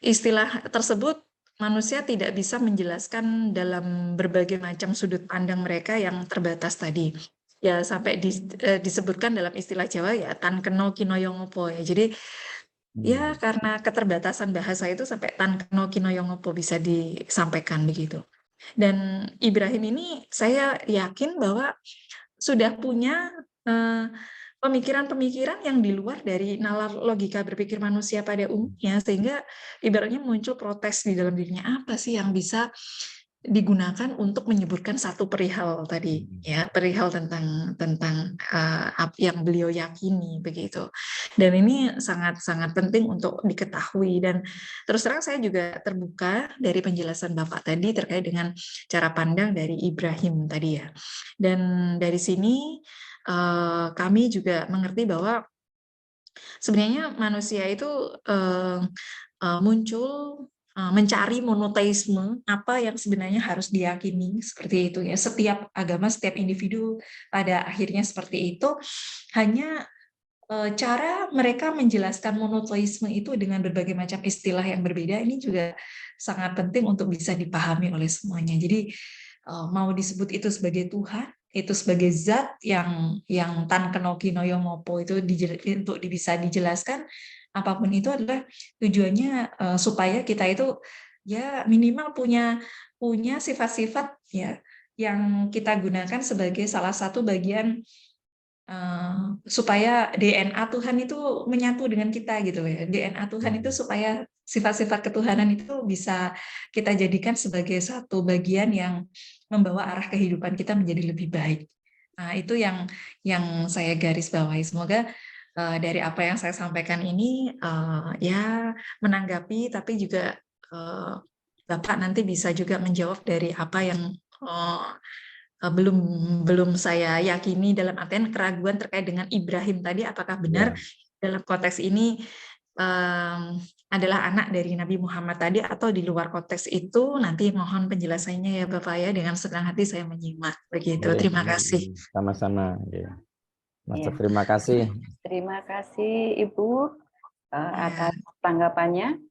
istilah tersebut manusia tidak bisa menjelaskan dalam berbagai macam sudut pandang mereka yang terbatas tadi. Ya sampai disebutkan dalam istilah Jawa ya tan keno kinoyongopo ya. Jadi ya karena keterbatasan bahasa itu sampai tan keno kinoyongopo bisa disampaikan begitu. Dan Ibrahim ini saya yakin bahwa sudah punya pemikiran-pemikiran yang di luar dari nalar logika berpikir manusia pada umumnya, sehingga ibaratnya muncul protes di dalam dirinya, apa sih yang bisa digunakan untuk menyebutkan satu perihal tadi, ya perihal tentang apa yang beliau yakini begitu. Dan ini sangat-sangat penting untuk diketahui, dan terus terang saya juga terbuka dari penjelasan Bapak tadi terkait dengan cara pandang dari Ibrahim tadi ya. Dan dari sini kami juga mengerti bahwa sebenarnya manusia itu muncul mencari monoteisme apa yang sebenarnya harus diyakini seperti itu ya. Setiap agama, setiap individu pada akhirnya seperti itu. Hanya cara mereka menjelaskan monoteisme itu dengan berbagai macam istilah yang berbeda ini juga sangat penting untuk bisa dipahami oleh semuanya. Jadi mau disebut itu sebagai Tuhan, itu sebagai zat yang tan keno kinoyongopo itu untuk bisa dijelaskan, apapun itu adalah tujuannya supaya kita itu ya minimal punya sifat-sifat ya yang kita gunakan sebagai salah satu bagian supaya DNA Tuhan itu menyatu dengan kita gitu ya. DNA Tuhan itu supaya sifat-sifat ketuhanan itu bisa kita jadikan sebagai satu bagian yang membawa arah kehidupan kita menjadi lebih baik. Nah, itu yang saya garis bawahi. Semoga dari apa yang saya sampaikan ini ya menanggapi, tapi juga Bapak nanti bisa juga menjawab dari apa yang belum saya yakini, dalam artian keraguan terkait dengan Ibrahim tadi, apakah benar dalam konteks ini adalah anak dari Nabi Muhammad tadi atau di luar konteks itu. Nanti mohon penjelasannya ya Bapak ya, dengan senang hati saya menyimak begitu. Terima kasih. Sama-sama. Mas, Ya. terima kasih. Terima kasih Ibu atas tanggapannya.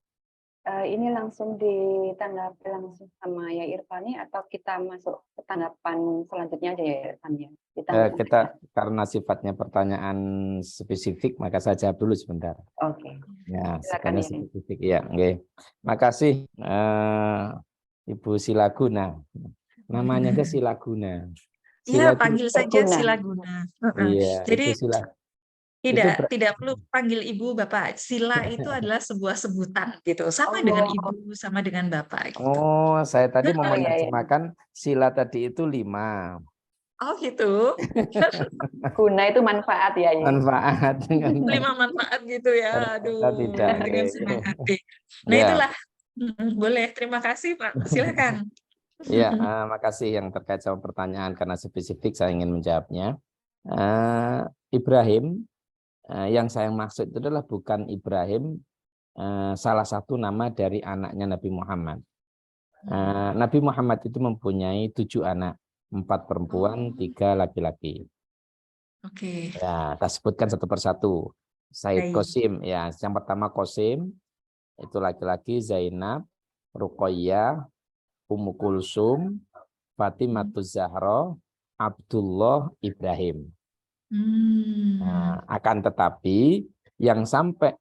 Ini langsung ditanggapi langsung sama Ya Irfani atau kita masuk ke tanggapan selanjutnya aja ya Irfani? Kita karena sifatnya pertanyaan spesifik maka saya jawab dulu sebentar. Oke. Ya, Silakan, sifatnya ya. spesifik ya. Oke. Makasih Ibu Silaguna. Namanya aja Silaguna. Iya, panggil saja Silaguna. Iya, jadi itu tidak perlu panggil Ibu, Bapak. Sila itu adalah sebuah sebutan gitu, sama dengan Ibu, sama dengan Bapak gitu. Oh, saya tadi mau menerjemahkan sila tadi itu 5. Oh gitu. Guna itu manfaat ya. Manfaat. 5 manfaat gitu ya. Aduh, tidak. dengan senang hati. Nah Ya. itulah. Boleh, terima kasih Pak. Silakan. Ya, makasih yang terkait sama pertanyaan karena spesifik saya ingin menjawabnya. Ibrahim, yang saya maksud itu adalah bukan Ibrahim salah satu nama dari anaknya Nabi Muhammad. Nabi Muhammad itu mempunyai 7 anak, 4 perempuan, 3 laki-laki. Oke. Ya, kita sebutkan satu persatu. Sayyid Qasim, ya, yang pertama Qasim itu laki-laki, Zainab, Ruqayyah, Ummu Kulsum, Fatimatuz Zahra, Abdullah, Ibrahim. Nah, akan tetapi yang sampai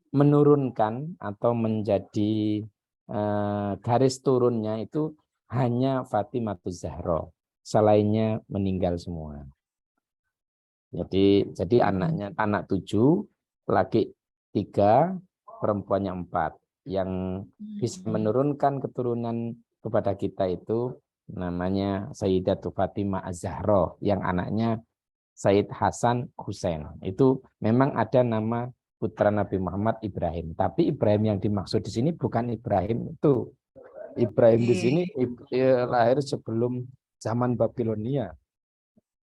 menurunkan atau menjadi garis turunnya itu hanya Fatimatuz Zahra. Selainnya meninggal semua. Jadi anaknya anak 7, laki 3, perempuannya 4. Yang bisa menurunkan keturunan kepada kita itu namanya Sayyidatu Fatimah Az-Zahra, yang anaknya Sayyid Hasan Husain. Itu memang ada nama putra Nabi Muhammad Ibrahim. Tapi Ibrahim yang dimaksud di sini bukan Ibrahim itu. Ibrahim di sini lahir sebelum zaman Babilonia.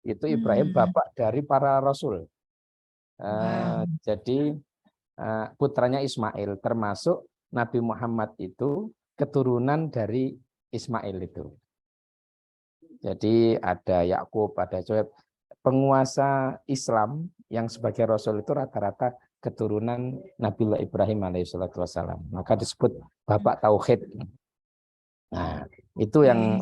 Itu Ibrahim bapak dari para rasul. Jadi putranya Ismail, termasuk Nabi Muhammad itu keturunan dari Ismail itu. Jadi ada Yakub, ada Shuaib. Penguasa Islam yang sebagai rasul itu rata-rata keturunan Nabiullah Ibrahim alaihissalam. Maka disebut bapak tauhid. Nah, itu yang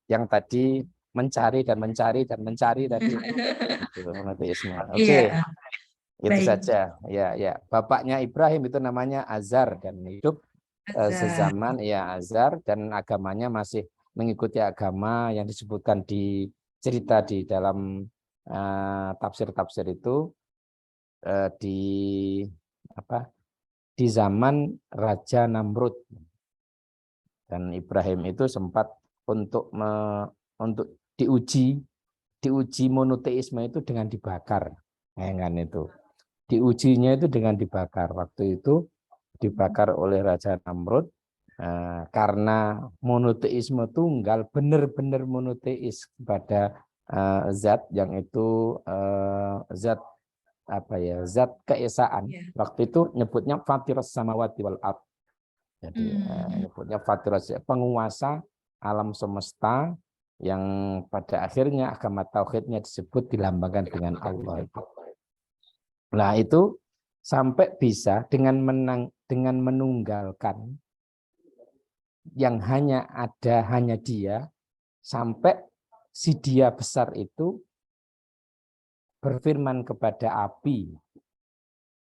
yang tadi mencari dan mencari tadi. Itu Nabi Ismail. Oke. Itu baik. saja. Ya. Bapaknya Ibrahim itu namanya Azar dan hidup sezaman Azar, dan agamanya masih mengikuti agama yang disebutkan di cerita di dalam tafsir-tafsir itu di zaman Raja Namrud. Dan Ibrahim itu sempat untuk diuji monoteisme itu dengan dibakar. Kan itu. Diujinya itu dengan dibakar. Waktu itu dibakar oleh Raja Namrud karena monoteisme tunggal, benar-benar monoteis pada zat yang itu zat keesaan. Waktu itu nyebutnya Fatirus Samawati wal Ardh. Jadi nyebutnya Fatirus, penguasa alam semesta, yang pada akhirnya agama tauhidnya disebut dilambangkan dengan Allah. Nah, itu sampai bisa dengan menunggalkan yang hanya dia, sampai si dia besar itu berfirman kepada api,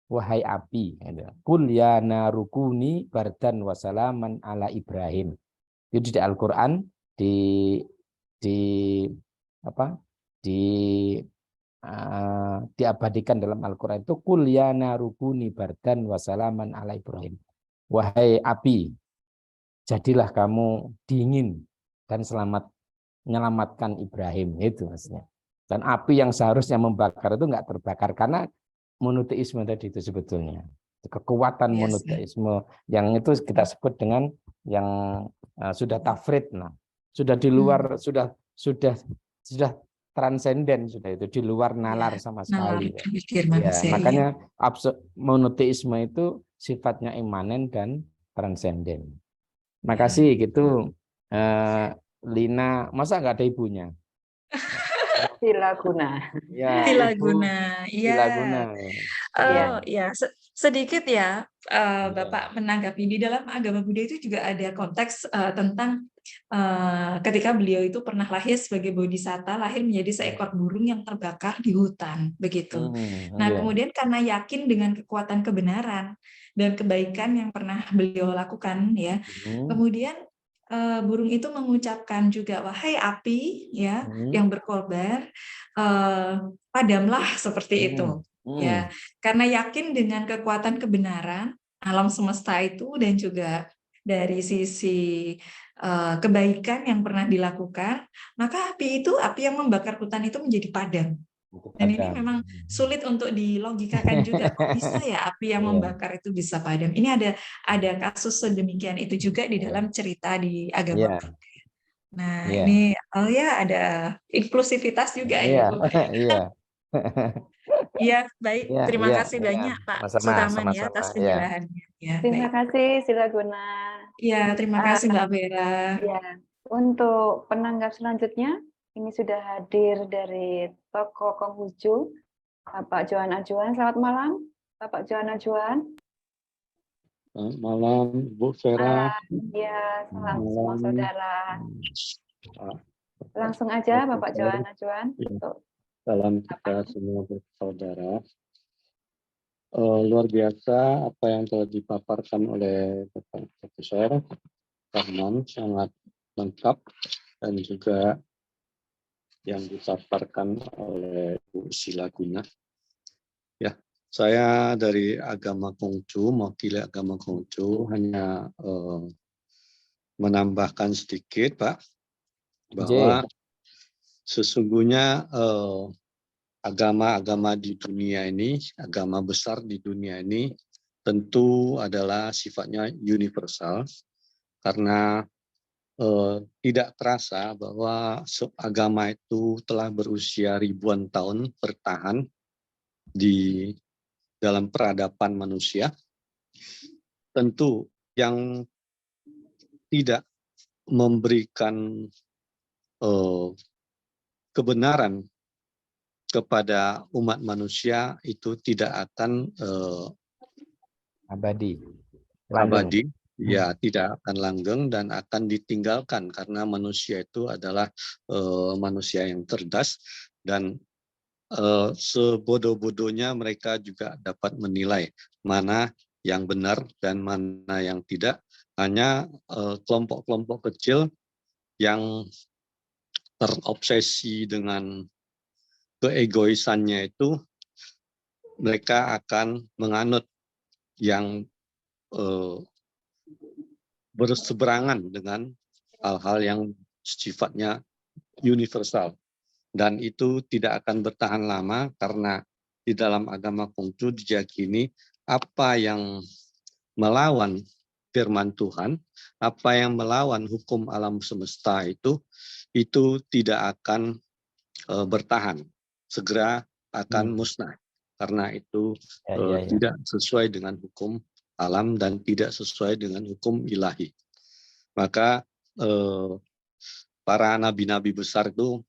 wahai api, kul ya narukuni bardan wasalaman ala Ibrahim. Itu di Al-Quran diabadikan dalam Al-Quran itu, kul ya narukuni bardan wasalaman ala Ibrahim. Wahai api, jadilah kamu dingin dan menyelamatkan Ibrahim. Itu maksudnya. Dan api yang seharusnya membakar itu enggak terbakar karena monoteisme tadi itu sebetulnya. Kekuatan monoteisme yang itu kita sebut dengan yang sudah tafrid. Nah, sudah di luar, sudah transenden, sudah itu di luar nalar sama sekali. Makanya monoteisme itu sifatnya imanen dan transenden. Makasih gitu. Lina, masa nggak ada ibunya? Silaguna. Silaguna. Silaguna. Sedikit ya, Bapak menanggapi di dalam agama Buddha itu juga ada konteks tentang ketika beliau itu pernah lahir sebagai bodhisatta, lahir menjadi seekor burung yang terbakar di hutan, begitu. Nah, kemudian karena yakin dengan kekuatan kebenaran dan kebaikan yang pernah beliau lakukan, ya, kemudian burung itu mengucapkan juga, wahai api, ya, yang berkobar, padamlah, seperti itu. Ya, karena yakin dengan kekuatan kebenaran alam semesta itu, dan juga dari sisi kebaikan yang pernah dilakukan, maka api yang membakar hutan itu menjadi padam. Dan ini memang sulit untuk dilogikakan juga, kok bisa ya api yang membakar itu bisa padam. Ini ada kasus sedemikian itu juga di dalam cerita di agama. Nah, ini ada inklusivitas juga ya. Iya, baik. Terima kasih banyak Pak Sutaman ya atas penjelasannya. Terima kasih Silaguna. Iya, terima kasih Mbak Vera. Ya, untuk penanggap selanjutnya, ini sudah hadir dari Toko Konghucu, Bapak Johan Ajuan. Selamat malam, Bapak Johan Ajuan. Selamat malam, Bu Vera. Ya, salam semua saudara. Langsung aja, Bapak Johan Ajuan. Salam kita semua bersaudara. Luar biasa apa yang telah dipaparkan oleh Bapak Profesor Rahman, sangat lengkap, dan juga yang dipaparkan oleh Bu Silaguna. Ya, saya dari agama Konghucu, mewakili agama Konghucu, hanya menambahkan sedikit, Pak, bahwa sesungguhnya agama-agama di dunia ini, agama besar di dunia ini tentu adalah sifatnya universal, karena tidak terasa bahwa agama itu telah berusia ribuan tahun bertahan di dalam peradaban manusia. Tentu yang tidak memberikan kebenaran kepada umat manusia itu tidak akan Abadi. abadi, ya tidak akan langgeng dan akan ditinggalkan karena manusia itu adalah manusia yang cerdas dan sebodoh-bodohnya mereka juga dapat menilai mana yang benar dan mana yang tidak. Hanya kelompok-kelompok kecil yang terobsesi dengan keegoisannya itu, mereka akan menganut yang berseberangan dengan hal-hal yang sifatnya universal. Dan itu tidak akan bertahan lama karena di dalam agama Konghucu diyakini apa yang melawan firman Tuhan, apa yang melawan hukum alam semesta itu tidak akan bertahan, segera akan musnah karena itu tidak sesuai dengan hukum alam dan tidak sesuai dengan hukum ilahi. Maka para nabi-nabi besar itu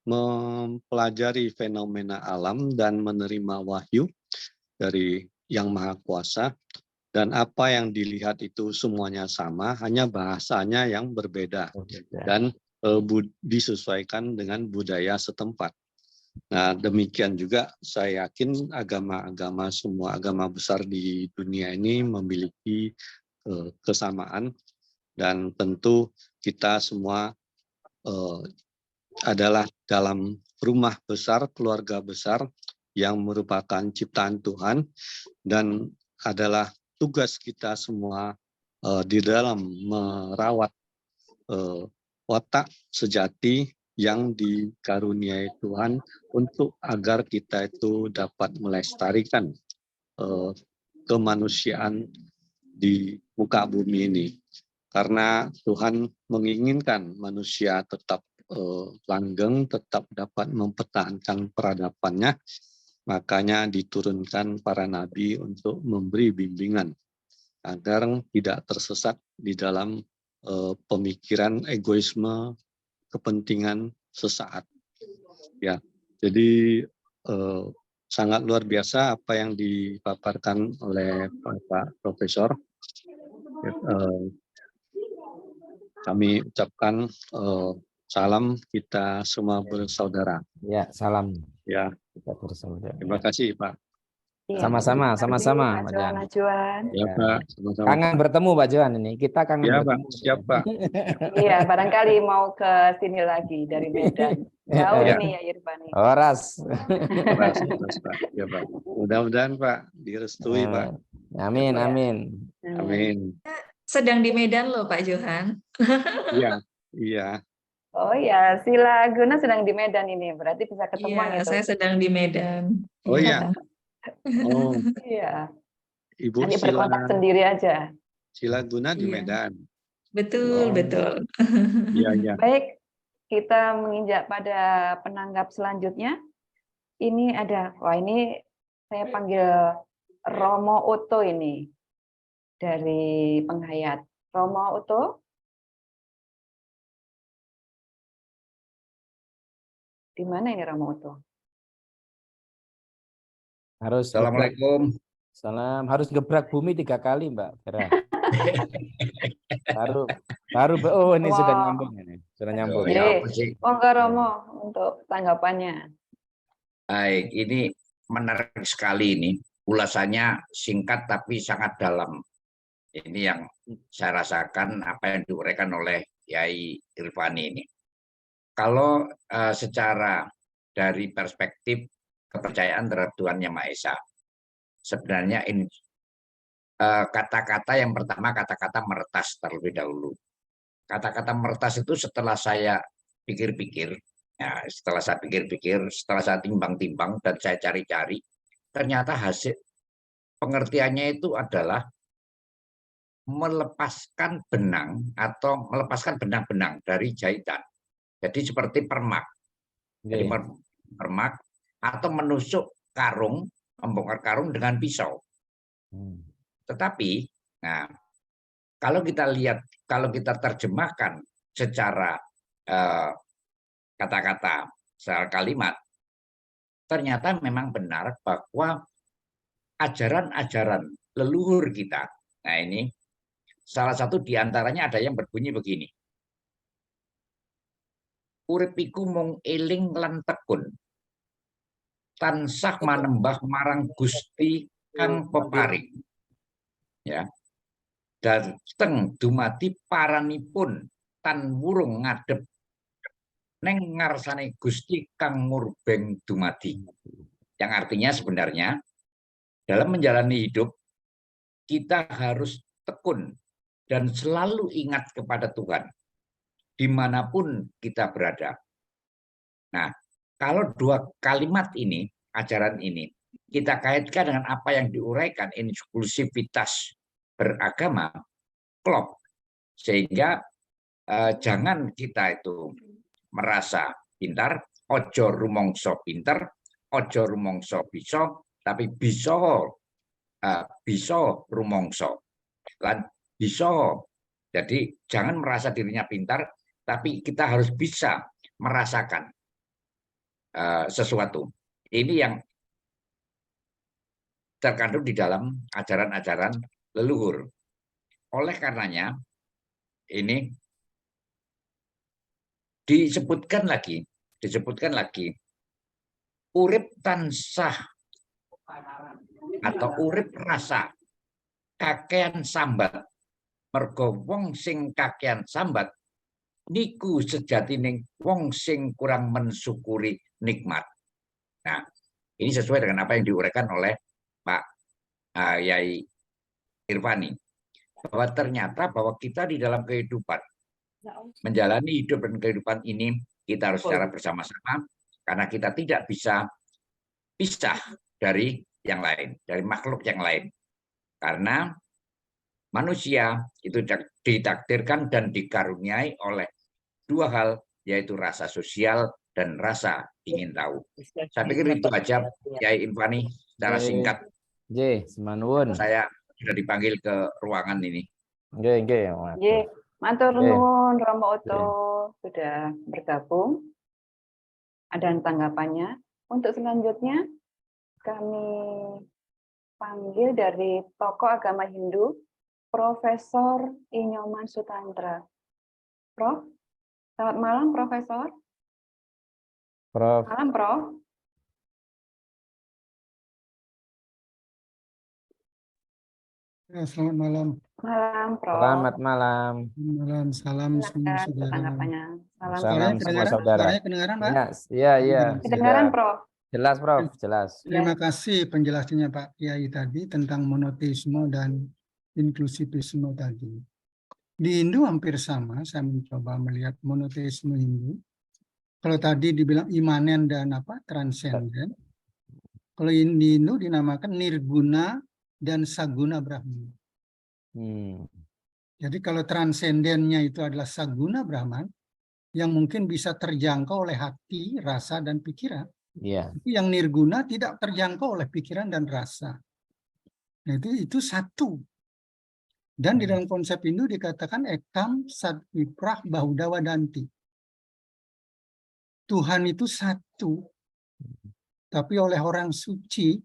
mempelajari fenomena alam dan menerima wahyu dari Yang Maha Kuasa, dan apa yang dilihat itu semuanya sama, hanya bahasanya yang berbeda dan disesuaikan dengan budaya setempat. Nah, demikian juga saya yakin agama-agama, semua agama besar di dunia ini memiliki kesamaan, dan tentu kita semua adalah dalam rumah besar, keluarga besar yang merupakan ciptaan Tuhan, dan adalah tugas kita semua di dalam merawat watak sejati yang dikaruniai Tuhan untuk agar kita itu dapat melestarikan kemanusiaan di muka bumi ini. Karena Tuhan menginginkan manusia tetap langgeng, tetap dapat mempertahankan peradabannya, makanya diturunkan para nabi untuk memberi bimbingan agar tidak tersesat di dalam pemikiran egoisme, kepentingan sesaat. Ya, jadi sangat luar biasa apa yang dipaparkan oleh Pak Profesor. Kami ucapkan salam kita semua bersaudara. Ya, salam. Ya, Kita bersaudara. terima kasih Pak. Sama-sama, sama-sama, Pak Johan. Johan. Ya Pak, sama-sama. Kangen bertemu Pak Johan ini. Kita kangen Ya Pak, bertemu. siap Pak. Iya, barangkali mau ke sini lagi dari Medan. Jauh Ya. ini ya Irfan. Horas. Terus, Pak. Ya Pak. Mudah-mudahan Pak direstui Pak. Amin, amin. Amin. Sedang di Medan loh Pak Johan. Iya, iya. Oh ya, Sila Guna sedang di Medan ini, berarti bisa ketemuan Iya, itu. saya sedang di Medan. Oh iya. Oh, Iya. Ibu Nanti berkontak sendiri aja. Sila Guna di Iya. Medan. Betul, Oh. betul. Iya, iya. Baik, kita menginjak pada penanggap selanjutnya. Ini ada, wah ini saya panggil Romo Oto ini dari Penghayat. Romo Oto. Di mana ini Romo Oto? Harus Assalamualaikum. Salam. Harus gebrak bumi 3 kali, Mbak Vera. baru oh ini sudah Wah. nyambung ini. Sudah nyambung. Oh, ya, Jadi, apa sih? monggo Romo untuk tanggapannya. Baik, ini menarik sekali ini. Ulasannya singkat tapi sangat dalam. Ini yang saya rasakan apa yang diuraikan oleh Yai Irfani ini. Kalau secara dari perspektif kepercayaan terhadap Tuhan Yang Maha Esa, sebenarnya ini kata-kata yang pertama, kata-kata meretas terlebih dahulu. Kata-kata meretas itu setelah saya pikir-pikir, ya, setelah saya timbang-timbang dan saya cari-cari, ternyata hasil pengertiannya itu adalah melepaskan benang atau melepaskan benang-benang dari jahitan. Jadi seperti permak. Jadi permak atau menusuk karung, membongkar karung dengan pisau. Tetapi, nah, kalau kita lihat, kalau kita terjemahkan secara kata-kata, secara kalimat, ternyata memang benar bahwa ajaran-ajaran leluhur kita, nah ini salah satu diantaranya ada yang berbunyi begini. Urip iku mung eling lan tekun, tansah manembah marang Gusti kang peparing. Ya. Dateng dumadi paranipun tan wurung ngadep neng ngarsane Gusti kang murbeng dumadi. Yang artinya sebenarnya dalam menjalani hidup kita harus tekun dan selalu ingat kepada Tuhan dimanapun kita berada. Nah, kalau dua kalimat ini, ajaran ini, kita kaitkan dengan apa yang diuraikan inklusivitas beragama, klop. Sehingga jangan kita itu merasa pintar, ojo rumongso pinter, ojo rumongso bisa, tapi bisa rumongso. Lan bisa. Jadi jangan merasa dirinya pintar, tapi kita harus bisa merasakan sesuatu. Ini yang terkandung di dalam ajaran-ajaran leluhur. Oleh karenanya, ini disebutkan lagi, urip tansah atau urip rasa kakean sambat, mergo wong sing kakean sambat niku sejatining wong sing kurang mensyukuri nikmat. Nah, ini sesuai dengan apa yang diuraikan oleh Pak Yai Irvani, bahwa ternyata bahwa kita di dalam kehidupan menjalani hidup dan kehidupan ini kita harus secara bersama-sama, karena kita tidak bisa pisah dari yang lain, dari makhluk yang lain. Karena manusia itu ditakdirkan dan dikaruniai oleh dua hal, yaitu rasa sosial dan rasa ingin tahu. Saya pikir itu aja, Yai Irvani, secara singkat. Semanwun. Saya sudah dipanggil ke ruangan ini. Matur nuwun Romo Oto sudah bergabung. Ada tanggapannya? Untuk selanjutnya kami panggil dari tokoh agama Hindu, Profesor Inyoman Sutantra. Prof, selamat malam Profesor. Prof. Malam Prof. Ya, selamat malam. Malam Prof. Selamat malam. Malam, salam semua saudara. Tanggapannya. Salam semua saudara. Suaranya kedengaran, Pak? Iya. Kedengaran Prof. Jelas Prof, jelas. Terima kasih penjelasannya Pak Kiai tadi tentang monoteisme dan inklusivisme tadi. Di Hindu hampir sama, saya mencoba melihat monoteisme Hindu. Kalau tadi dibilang imanen dan transenden. Kalau di Hindu dinamakan nirguna dan saguna Brahman. Jadi kalau transendennya itu adalah saguna Brahman, yang mungkin bisa terjangkau oleh hati, rasa, dan pikiran. Tapi yang nirguna tidak terjangkau oleh pikiran dan rasa. Nah, itu satu. Dan di dalam konsep Hindu dikatakan ekam sadviprah bahudawa danti. Tuhan itu satu, tapi oleh orang suci,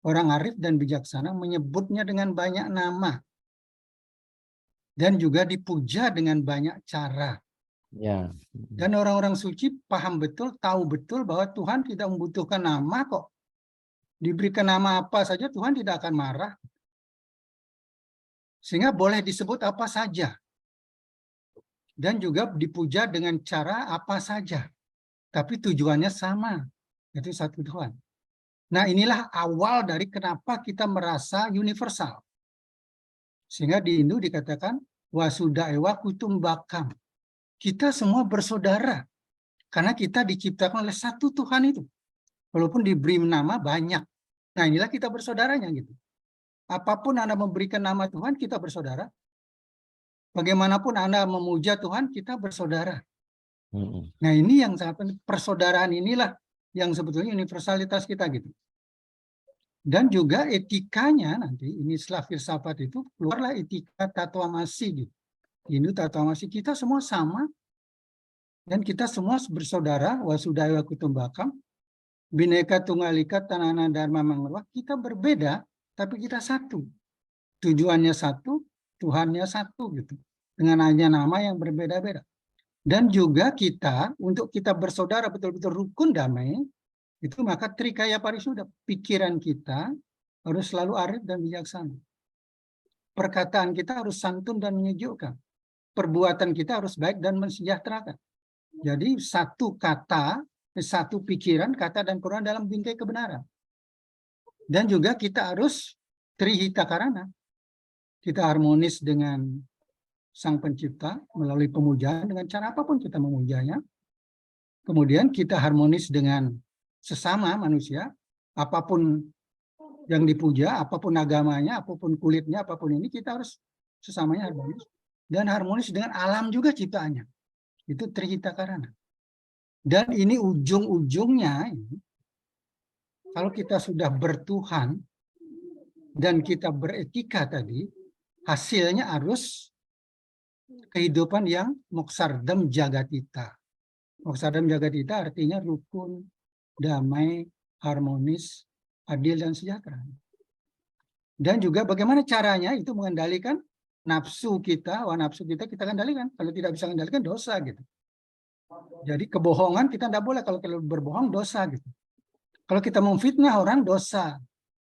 orang arif dan bijaksana menyebutnya dengan banyak nama. Dan juga dipuja dengan banyak cara. Dan orang-orang suci paham betul, tahu betul bahwa Tuhan tidak membutuhkan nama kok. Diberikan nama apa saja Tuhan tidak akan marah. Sehingga boleh disebut apa saja. Dan juga dipuja dengan cara apa saja. Tapi tujuannya sama. Itu satu Tuhan. Nah, inilah awal dari kenapa kita merasa universal. Sehingga di Hindu dikatakan Wasudhaiva Kutumbakam. Kita semua bersaudara. Karena kita diciptakan oleh satu Tuhan itu. Walaupun diberi nama banyak. Nah, inilah kita bersaudaranya gitu. apapun Anda memberikan nama Tuhan, kita bersaudara. Bagaimanapun Anda memuja Tuhan, kita bersaudara. Nah, ini yang sangat penting. Persaudaraan inilah yang sebetulnya universalitas kita gitu. Dan juga etikanya nanti, ini setelah filsafat itu, keluarlah etika tatwamasi gitu. Ini tatwamasi, kita semua sama, dan kita semua bersaudara, wasudaya kutumbakam, bineka tunggal ika tanana dharma mangrwa, kita berbeda, tapi kita satu. Tujuannya satu, Tuhannya satu gitu. Dengan hanya nama yang berbeda-beda. Dan juga kita, untuk kita bersaudara betul-betul rukun damai, itu maka trikaya parisuda, pikiran kita harus selalu arif dan bijaksana. Perkataan kita harus santun dan menyejukkan. Perbuatan kita harus baik dan mensejahterakan. Jadi satu kata, satu pikiran, kata dan perbuatan dalam bingkai kebenaran. Dan juga kita harus trihita karana. Kita harmonis dengan Sang Pencipta melalui pemujaan dengan cara apapun kita memujanya. Kemudian kita harmonis dengan sesama manusia, apapun yang dipuja, apapun agamanya, apapun kulitnya, apapun ini, kita harus sesamanya harmonis. Dan harmonis dengan alam juga ciptaannya. Itu trihita karana. Dan ini ujung-ujungnya, kalau kita sudah bertuhan dan kita beretika tadi, hasilnya harus kehidupan yang moksardam jagatita. Moksardam jagatita artinya rukun, damai, harmonis, adil, dan sejahtera. Dan juga bagaimana caranya itu mengendalikan nafsu kita, nafsu kita kendalikan. Kalau tidak bisa kendalikan, dosa gitu. Jadi kebohongan kita tidak boleh, kalau berbohong dosa gitu. Kalau kita memfitnah orang, dosa.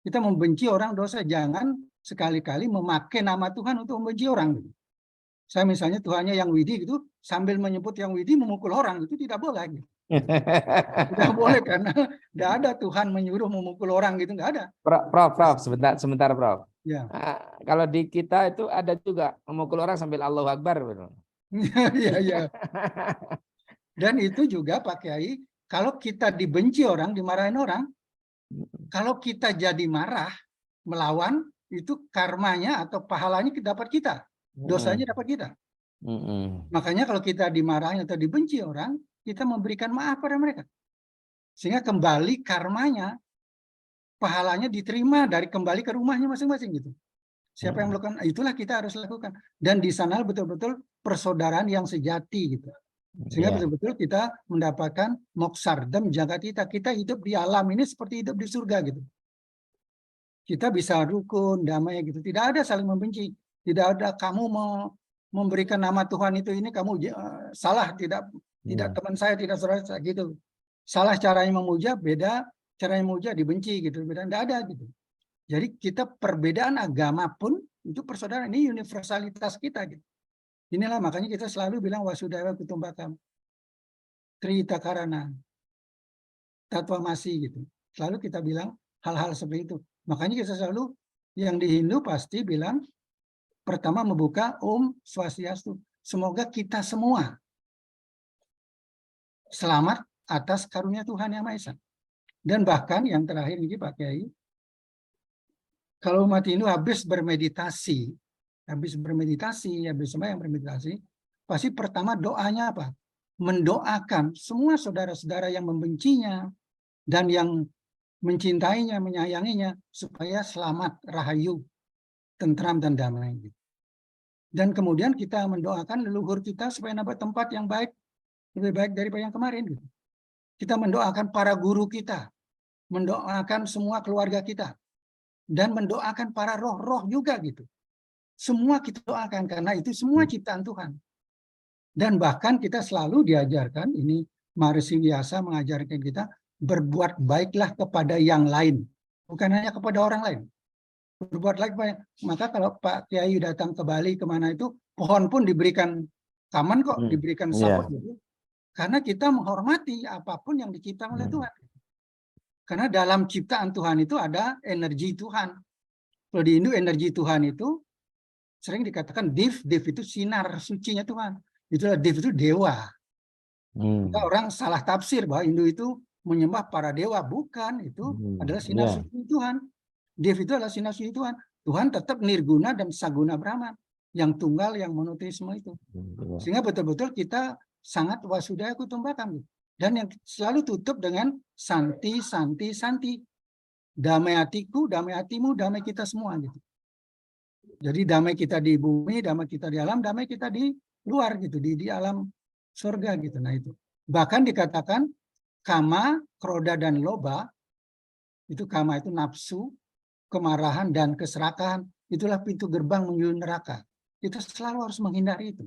Kita membenci orang, dosa. Jangan sekali-kali memakai nama Tuhan untuk membenci orang gitu. Saya misalnya Tuhannya yang Widi gitu, sambil menyebut yang Widi memukul orang, itu tidak boleh gitu. Tidak boleh, karena tidak ada Tuhan menyuruh memukul orang gitu, nggak ada. Prof, sebentar Prof. Ya. Kalau di kita itu ada juga memukul orang sambil Allahu Akbar. Iya. Dan itu juga Pak Kiai, kalau kita dibenci orang, dimarahin orang, kalau kita jadi marah, melawan, itu karmanya atau pahalanya dapat kita, dosanya dapat kita. Makanya kalau kita dimarahin atau dibenci orang, kita memberikan maaf pada mereka. Sehingga kembali karmanya, pahalanya diterima dari kembali ke rumahnya masing-masing gitu. Siapa yang melakukan, itulah kita harus lakukan. Dan di sana betul-betul persaudaraan yang sejati gitu. Sehingga betul-betul kita mendapatkan moksardam jagatita. Kita hidup di alam ini seperti hidup di surga gitu. Kita bisa rukun, damai gitu. Tidak ada saling membenci. Tidak ada kamu mau memberikan nama Tuhan itu ini kamu salah, tidak teman saya, tidak saudara saya gitu. Salah caranya memuja, beda caranya memuja, dibenci gitu. Beda, tidak ada gitu. Jadi kita perbedaan agama pun itu persaudaraan, ini universalitas kita gitu. Inilah makanya kita selalu bilang wasudaya kutumbakam, trihita karana, tatwamasi gitu. Selalu kita bilang hal-hal seperti itu. Makanya kita selalu yang di Hindu pasti bilang pertama membuka Om Swastiastu. Semoga kita semua selamat atas karunia Tuhan Yang Maha Esa. Dan bahkan yang terakhir ini Pak Kiai, kalau umat Hindu habis bermeditasi, habis sembahyang bermeditasi, pasti pertama doanya apa? Mendoakan semua saudara-saudara yang membencinya dan yang mencintainya, menyayanginya, supaya selamat, rahayu, tentram dan damai. Dan kemudian kita mendoakan leluhur kita supaya dapat tempat yang baik, lebih baik daripada yang kemarin. Kita mendoakan para guru kita, mendoakan semua keluarga kita, dan mendoakan para roh-roh juga gitu. Semua kita doakan karena itu semua ciptaan Tuhan. Dan bahkan kita selalu diajarkan, ini Maharishi Vyasa mengajarkan kita, berbuat baiklah kepada yang lain, bukan hanya kepada orang lain. Berbuat baik. Maka kalau Pak Kiai datang ke Bali kemana itu, pohon pun diberikan taman kok, diberikan sapot gitu. Karena kita menghormati apapun yang diciptakan oleh Tuhan. Karena dalam ciptaan Tuhan itu ada energi Tuhan. Kalau di Hindu energi Tuhan itu sering dikatakan div itu sinar sucinya Tuhan. Itulah div itu dewa. Orang salah tafsir bahwa Hindu itu menyembah para dewa, bukan, itu adalah sinar suci Tuhan. Div itu adalah sinar suci Tuhan. Tuhan tetap nirguna dan saguna Brahman, yang tunggal, yang monoteisme itu. Sehingga betul-betul kita sangat wasudaya kutumbakam. Dan yang selalu tutup dengan santi, santi, santi. Damai hatiku, damai hatimu, damai kita semua gitu. Jadi damai kita di bumi, damai kita di alam, damai kita di luar gitu, di alam surga gitu. Nah itu. Bahkan dikatakan kama, kroda dan loba, itu kama itu nafsu, kemarahan dan keserakahan, itulah pintu gerbang menuju neraka. Kita selalu harus menghindari itu.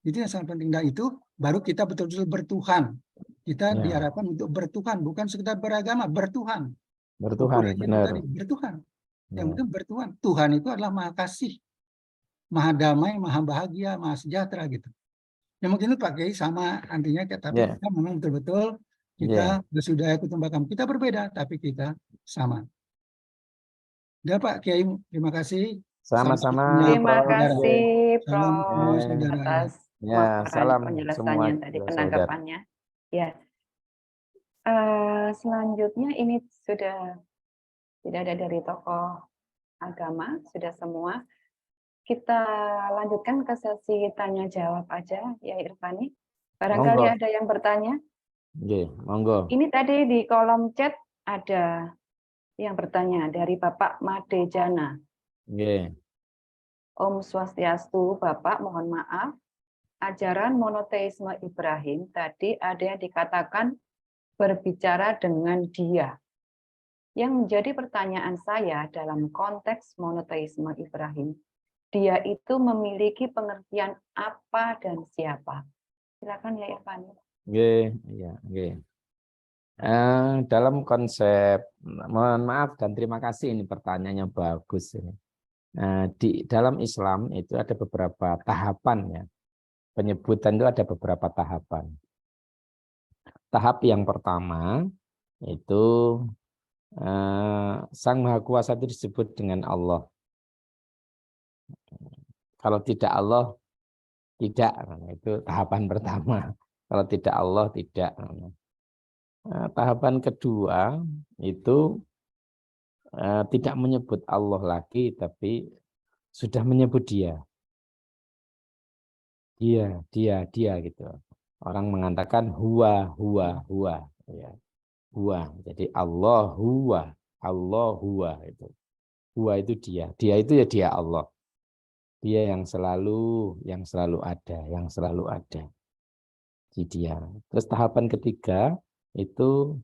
Itu yang sangat penting. Dan itu baru kita betul-betul bertuhan. Kita diharapkan untuk bertuhan, bukan sekedar beragama, bertuhan. Bertuhan, benar. Tadi, bertuhan. Yang penting bertuhan. Tuhan itu adalah maha kasih, maha damai, maha bahagia, maha sejahtera gitu. Ya mungkin itu Pak Kiai sama artinya, tapi kita memang betul-betul kita bersaudara kutumbakam. Kita berbeda, tapi kita sama. Ya Pak Kiai, terima kasih. Sama-sama. Terima kasih Salam Prof saudara. atas salam penjelasannya semua tadi, saudara. penanggapannya. Ya. Selanjutnya ini sudah tidak ada dari tokoh agama, sudah semua. Kita lanjutkan ke sesi tanya jawab aja ya Irfani. Barangkali Monggo. ada yang bertanya. Monggo. Ini tadi di kolom chat ada yang bertanya dari Bapak Made Jana. Om Swastiastu, Bapak, mohon maaf. Ajaran monoteisme Ibrahim tadi ada yang dikatakan berbicara dengan dia. Yang menjadi pertanyaan saya dalam konteks monoteisme Ibrahim, dia itu memiliki pengertian apa dan siapa? Silakan ya Irfan. Dalam konsep, mohon maaf dan terima kasih, ini pertanyaannya bagus ini. Di dalam Islam itu ada beberapa tahapan ya. Penyebutan itu ada beberapa tahapan. Tahap yang pertama itu Sang Maha Kuasa itu disebut dengan Allah. Kalau tidak Allah, tidak. Itu tahapan pertama. Kalau tidak Allah, tidak. Tahapan kedua itu tidak menyebut Allah lagi, tapi sudah menyebut dia. Dia gitu. Orang mengatakan huwa. Ya. Huwa. Jadi Allah huwa itu. Huwa itu dia. Dia itu ya dia Allah. Dia yang selalu ada. Di dia. Terus tahapan ketiga itu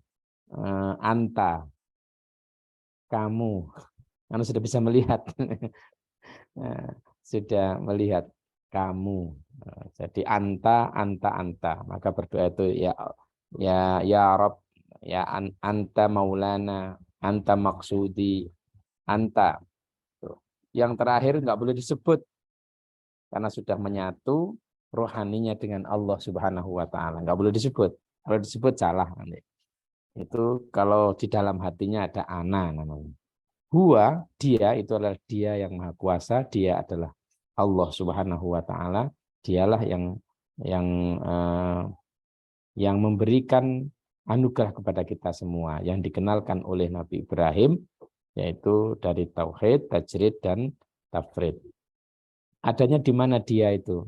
anta, kamu. Kamu sudah bisa melihat. Sudah melihat kamu. Jadi anta. Maka berdoa itu ya Rabb, ya anta maulana, anta maksudi, anta. Yang terakhir nggak boleh disebut karena sudah menyatu rohaninya dengan Allah Subhanahu wa taala. Nggak boleh disebut. Kalau disebut salah nanti. Itu kalau di dalam hatinya ada ana namanya. Huwa, dia itu adalah dia yang maha kuasa, dia adalah Allah Subhanahu wa taala, dialah yang memberikan anugerah kepada kita semua yang dikenalkan oleh Nabi Ibrahim, yaitu dari tauhid, tajrid dan tafrid. Adanya di mana dia itu?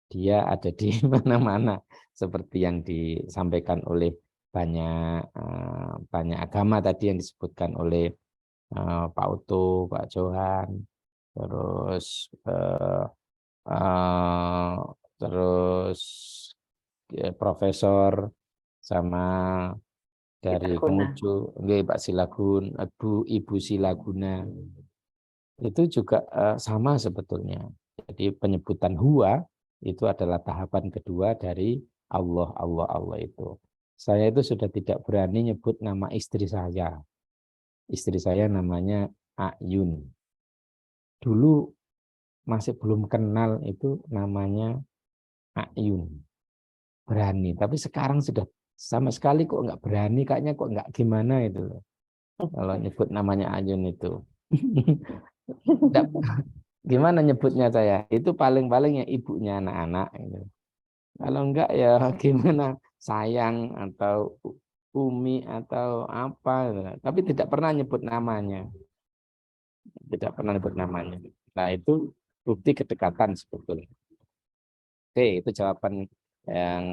Dia ada di mana-mana seperti yang disampaikan oleh banyak agama tadi yang disebutkan oleh Pak Uto, Pak Johan, terus Profesor sama dari Kemuju, Pak Silagun, Ibu Silaguna, itu juga sama sebetulnya. Jadi penyebutan huwa itu adalah tahapan kedua dari Allah itu. Saya itu sudah tidak berani nyebut nama istri saya. Istri saya namanya Ayun. Dulu masih belum kenal itu namanya Ayun. Berani, tapi sekarang sudah sama sekali kok nggak berani, kayaknya kok nggak gimana itu. Kalau nyebut namanya Ayun itu. Gimana nyebutnya saya? Itu paling-paling yang ibunya anak-anak. Gitu. Kalau enggak ya gimana, sayang atau Umi atau apa. Tapi tidak pernah nyebut namanya. Tidak pernah nyebut namanya. Nah, itu bukti kedekatan sebetulnya. Oke, itu jawaban yang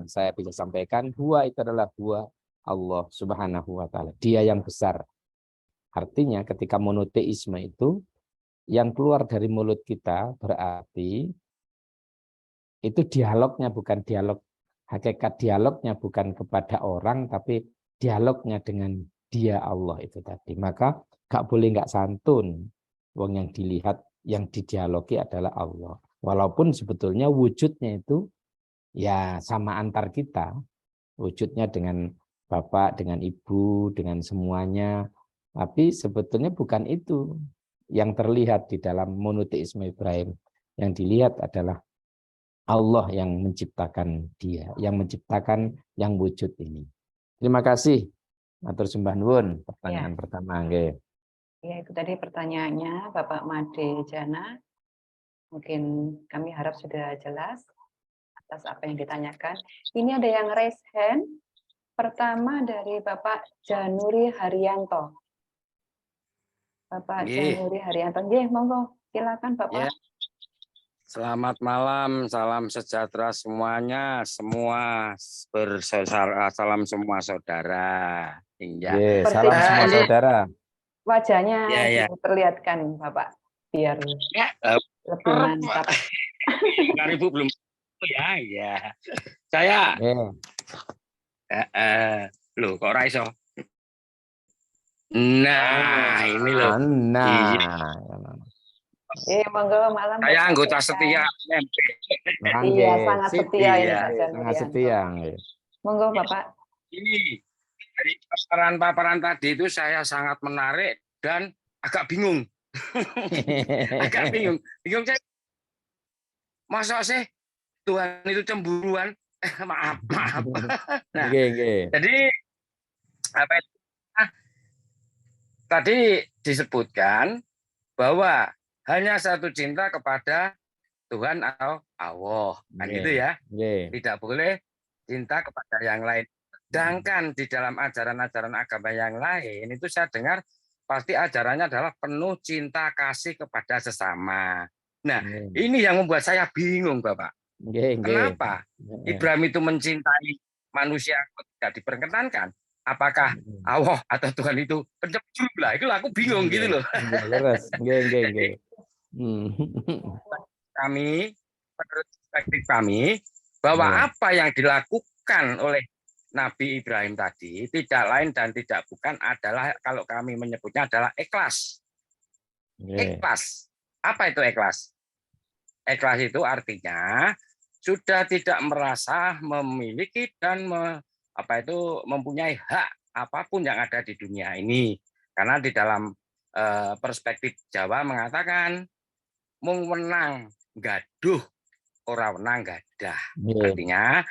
saya bisa sampaikan. Huwa itu adalah huwa Allah Subhanahu wa taala. Dia yang besar. Artinya ketika monoteisme itu yang keluar dari mulut kita berarti itu dialognya bukan dialog, hakikat dialognya bukan kepada orang tapi dialognya dengan Dia Allah itu tadi. Maka gak boleh nggak santun. Wong yang dilihat, yang didialogi adalah Allah. Walaupun sebetulnya wujudnya itu ya sama antar kita. Wujudnya dengan bapak, dengan ibu, dengan semuanya. Tapi sebetulnya bukan itu yang terlihat di dalam monoteisme Ibrahim. Yang dilihat adalah Allah yang menciptakan dia, yang menciptakan yang wujud ini. Terima kasih. Matur sembah nuwun. Pertanyaan pertama, nggih. Ya, itu tadi pertanyaannya Bapak Made Jana. Mungkin kami harap sudah jelas atas apa yang ditanyakan. Ini ada yang raise hand. Pertama dari Bapak Januri Haryanto. Bapak Nggih. Januri Haryanto. Nggih, monggo. Silakan Bapak. Ya. Selamat malam, salam sejahtera semuanya, semua bersaudara, salam semua saudara. Nggih, salam semua saudara. Wajahnya Ya. diperlihatkan Bapak biar lebih mantap. Ibu belum ya. Saya loh kok ora iso. Nah, ini loh. Monggo malam. Saya anggota setia MP. Iya, sangat setia ini Pak Sangat Januri. setia. Monggo Bapak. Ini dari paparan tadi itu saya sangat menarik dan agak bingung. Agak bingung. Bingung saya. Masa sih Tuhan itu cemburuan? Maaf. Nah, jadi apa itu? Tadi disebutkan bahwa hanya satu cinta kepada Tuhan atau Allah, kan gitu ya. Tidak boleh cinta kepada yang lain. Sedangkan di dalam ajaran-ajaran agama yang lain itu saya dengar pasti ajarannya adalah penuh cinta kasih kepada sesama. Nah, ini yang membuat saya bingung, Bapak. Kenapa Ibrahim itu mencintai manusia tidak diperkenankan? Apakah Allah atau Tuhan itu pencemburu lah? Itu aku bingung gitu loh. Kami, menurut perspektif kami, bahwa apa yang dilakukan oleh Nabi Ibrahim tadi tidak lain dan tidak bukan adalah, kalau kami menyebutnya adalah ikhlas. Ikhlas. Apa itu ikhlas? Ikhlas itu artinya sudah tidak merasa memiliki dan mempunyai hak apapun yang ada di dunia ini. Karena di dalam perspektif Jawa mengatakan mung wenang gaduh ora wenang gadah. Artinya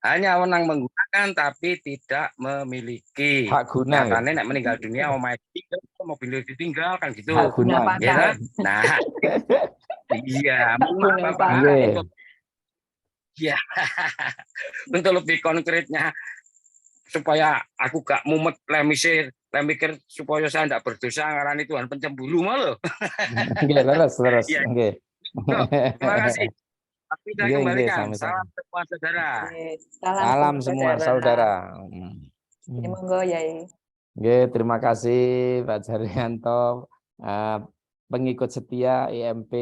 hanya wenang menggunakan tapi tidak memiliki. Hak guna. Nyatanya nek meninggal dunia omahe mobil ditinggal kan gitu. Hak guna. Ya. Nah, iya, Bapak. Ya, untuk lebih konkretnya supaya aku gak mumet lemikir supaya saya tidak berdosa ngarani Tuhan pencemburu malu. Leres. Terima kasih. Tapi saya kembalikan. Salam semua saudara. Salam semua saudara. Monggo Yai. Terima kasih Pak Jaryanto, pengikut setia IMP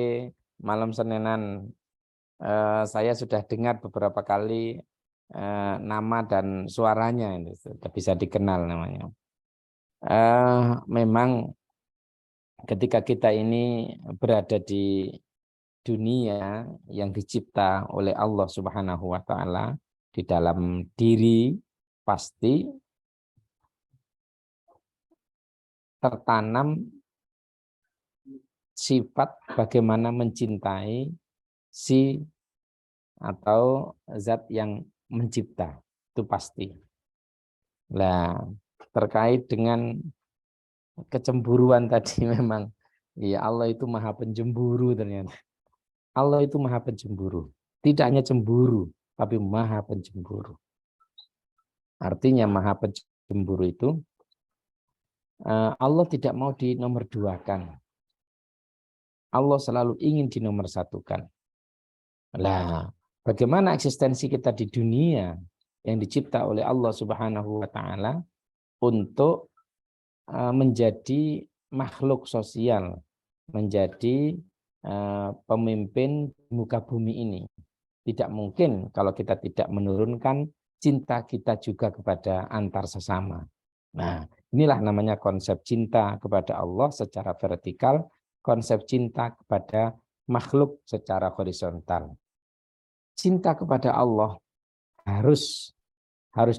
Malam Senenan. Saya sudah dengar beberapa kali nama dan suaranya, ini sudah bisa dikenal namanya. Memang ketika kita ini berada di dunia yang dicipta oleh Allah Subhanahu wa taala, di dalam diri pasti tertanam sifat bagaimana mencintai si atau zat yang mencipta, itu pasti. Nah, terkait dengan kecemburuan tadi memang ya Allah itu maha pencemburu ternyata. Allah itu maha pencemburu. Tidak hanya cemburu, tapi maha pencemburu. Artinya maha pencemburu itu Allah tidak mau dinomorduakan. Allah selalu ingin dinomorsatukan. Nah, bagaimana eksistensi kita di dunia yang dicipta oleh Allah Subhanahu wa taala untuk menjadi makhluk sosial, menjadi pemimpin muka bumi ini. Tidak mungkin kalau kita tidak menurunkan cinta kita juga kepada antar sesama. Nah, inilah namanya konsep cinta kepada Allah secara vertikal, konsep cinta kepada makhluk secara horizontal. Cinta kepada Allah harus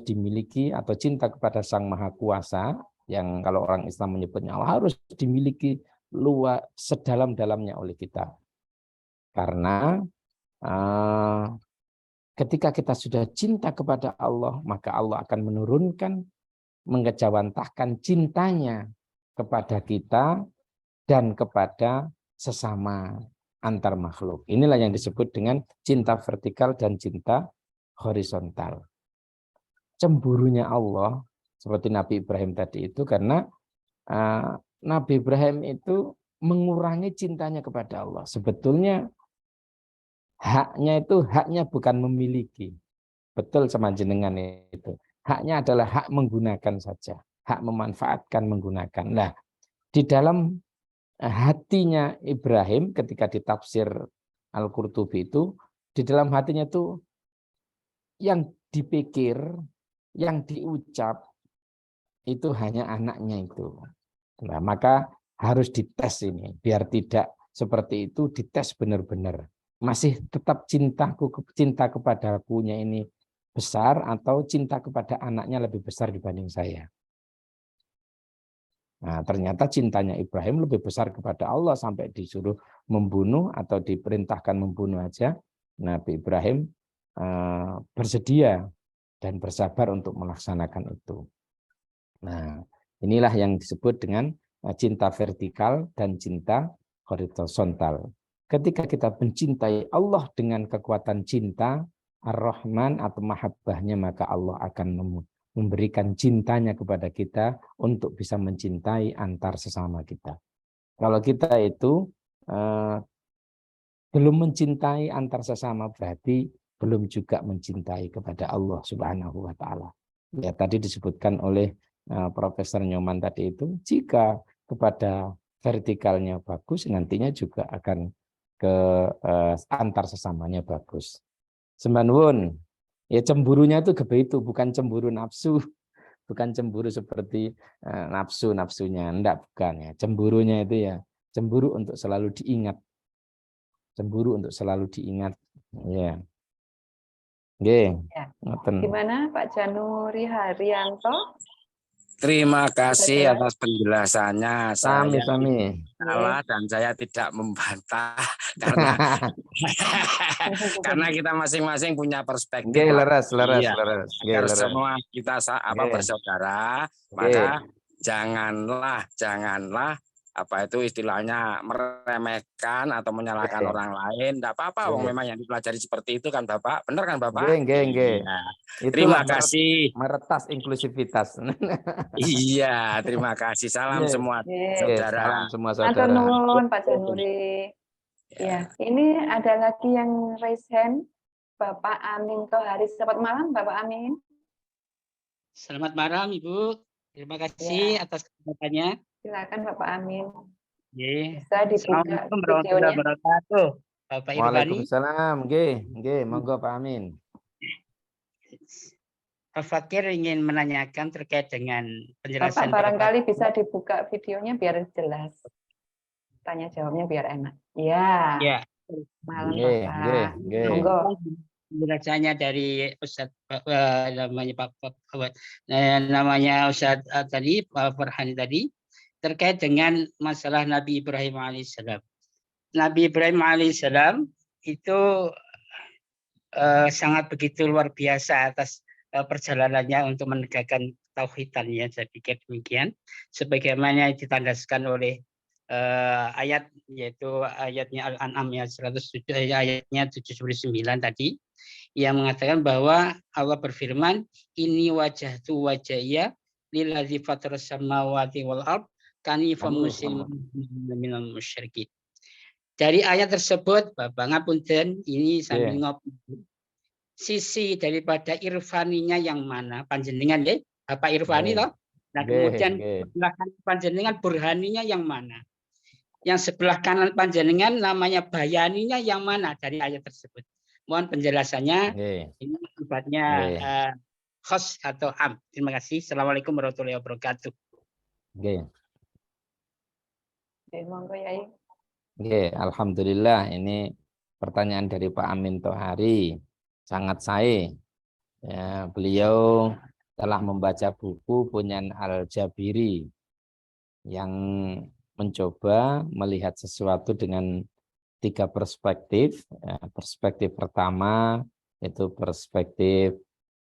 dimiliki, atau cinta kepada Sang Maha Kuasa yang kalau orang Islam menyebutnya Allah, harus dimiliki luas sedalam-dalamnya oleh kita. Karena ketika kita sudah cinta kepada Allah, maka Allah akan menurunkan, mengejawantahkan cintanya kepada kita dan kepada sesama antar makhluk. Inilah yang disebut dengan cinta vertikal dan cinta horizontal. Cemburunya Allah seperti Nabi Ibrahim tadi itu karena Nabi Ibrahim itu mengurangi cintanya kepada Allah. Sebetulnya haknya bukan memiliki. Betul sama jenengan itu. Haknya adalah hak menggunakan saja, hak memanfaatkan menggunakan. Nah, di dalam hatinya Ibrahim ketika ditafsir Al-Qurtubi itu, di dalam hatinya itu yang dipikir, yang diucap itu hanya anaknya itu. Nah, maka harus dites ini biar tidak seperti itu, dites benar-benar. Masih tetap cinta kepadakunya ini besar atau cinta kepada anaknya lebih besar dibanding saya. Nah, ternyata cintanya Ibrahim lebih besar kepada Allah sampai disuruh membunuh atau diperintahkan membunuh aja. Nabi Ibrahim bersedia dan bersabar untuk melaksanakan itu. Nah, inilah yang disebut dengan cinta vertikal dan cinta horizontal. Ketika kita mencintai Allah dengan kekuatan cinta Ar-Rahman atau mahabbahnya, maka Allah akan memberikan cintanya kepada kita untuk bisa mencintai antar sesama kita. Kalau kita itu belum mencintai antar sesama, berarti belum juga mencintai kepada Allah Subhanahu wa taala. Ya, tadi disebutkan oleh Profesor Nyoman tadi itu, jika kepada vertikalnya bagus, nantinya juga akan ke antar sesamanya bagus. Sembanwun. Ya, cemburunya itu begitu, bukan cemburu nafsu, bukan cemburu seperti nafsunya, enggak, bukan ya. Cemburunya itu ya cemburu untuk selalu diingat, cemburu untuk selalu diingat, ya. Oke. Ya. Gimana Pak Januri Haryanto? Terima kasih atas penjelasannya. Sami. Salah dan saya tidak membantah karena kita masing-masing punya perspektif. Leres. Agar semua kita bersaudara, maka janganlah apa itu istilahnya meremehkan atau menyalahkan orang lain. Tidak apa-apa, memang yang dipelajari seperti itu kan Bapak. Benar kan Bapak? Ya. Terima kasih. Meretas inklusivitas. Iya, terima kasih. Salam semua saudara. Salam semua saudara. Matur nuwun Pak Januri. Ya, ini ada lagi yang raise hand, Bapak Amin Toharis. Selamat malam Bapak Amin. Selamat malam Ibu. Terima kasih atas kesempatannya. Silakan Bapak Amin. Bisa dibuka Assalamualaikum warahmatullahi wabarakatuh. Bapak Irwani. Waalaikumsalam. Monggo Pak Amin. Pak Fakir ingin menanyakan terkait dengan penjelasan. Bapak barangkali bisa dibuka videonya biar jelas. Tanya jawabnya biar enak. Ya. Malam Bapak. Monggo. Penjelasannya dari Ustadz namanya Ustadz tadi Pak Farhani tadi terkait dengan masalah Nabi Ibrahim alaihissalam. Nabi Ibrahim alaihissalam itu sangat begitu luar biasa atas perjalanannya untuk menegakkan tauhidannya. Saya pikir demikian. Sebagaimana ditandaskan oleh ayat, yaitu ayatnya Al-An'am ya 107 ayatnya 79 tadi, yang mengatakan bahwa Allah berfirman, ini wajhtu wajhiya lillazi fataras samawati wal ard kanifan musliman minal musyrikin. Dari ayat tersebut, Bapak ngapunten, ini sambil ngopi. Sisi daripada irfaninya yang mana? Panjenengan ya, Bapak Irfani toh. Nah, kemudian sebelah kanan panjenengan burhaninya yang mana? Yang sebelah kanan panjenengan namanya bayaninya yang mana dari ayat tersebut? Mohon penjelasannya. Ini akibatnya khos atau am. Terima kasih. Assalamualaikum warahmatullahi wabarakatuh. Monggo Yai. Alhamdulillah, ini pertanyaan dari Pak Amin Tohari sangat saya. Ya, beliau telah membaca buku Punyan Al-Jabiri yang mencoba melihat sesuatu dengan 3 perspektif. Ya, perspektif pertama itu perspektif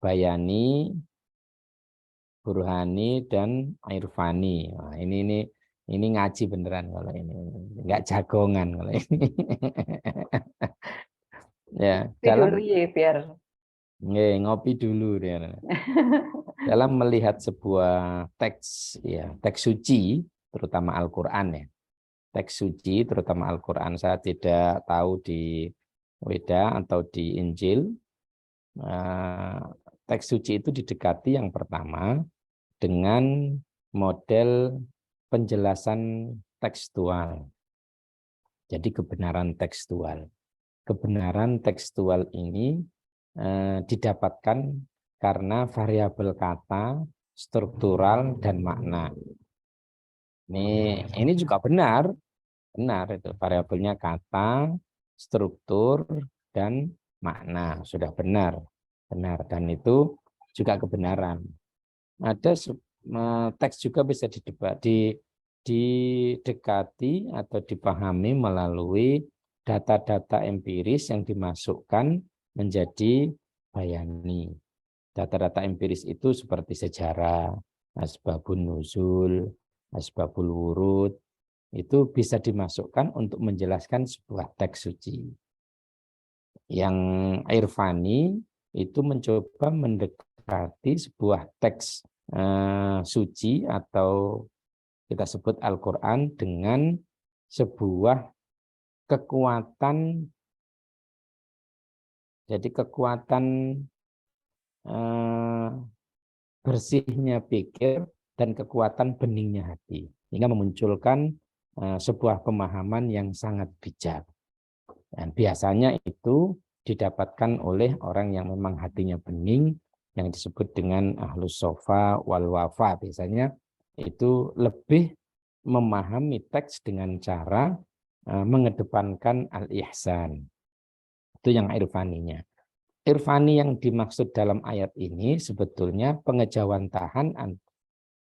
bayani, burhani, dan irfani. Nah, ini ngaji beneran kalau ini, nggak jagongan kalau ini. Ya, dulu ya biar ngopi dulu ya. Dalam melihat sebuah teks, ya teks suci, terutama Al-Quran ya, teks suci terutama Al-Quran, saya tidak tahu di Weda atau di Injil. Teks suci itu didekati yang pertama dengan model penjelasan tekstual. Jadi kebenaran tekstual. Kebenaran tekstual ini didapatkan karena variabel kata, struktural, dan makna. Ini juga benar itu variabelnya kata, struktur, dan makna sudah benar, dan itu juga kebenaran. Ada teks juga bisa didekati atau dipahami melalui data-data empiris yang dimasukkan menjadi bayani. Data-data empiris itu seperti sejarah, asbabun nuzul, asbabul wurud, itu bisa dimasukkan untuk menjelaskan sebuah teks suci. Yang irfani itu mencoba mendekati sebuah teks suci atau kita sebut Al-Quran dengan sebuah kekuatan, jadi kekuatan bersihnya pikir dan kekuatan beningnya hati, hingga memunculkan sebuah pemahaman yang sangat bijak. Dan biasanya itu didapatkan oleh orang yang memang hatinya bening, yang disebut dengan ahlus sofa wal wafa. Biasanya itu lebih memahami teks dengan cara mengedepankan al-ihsan. Itu yang irfaninya. Irfani yang dimaksud dalam ayat ini sebetulnya pengejawantahan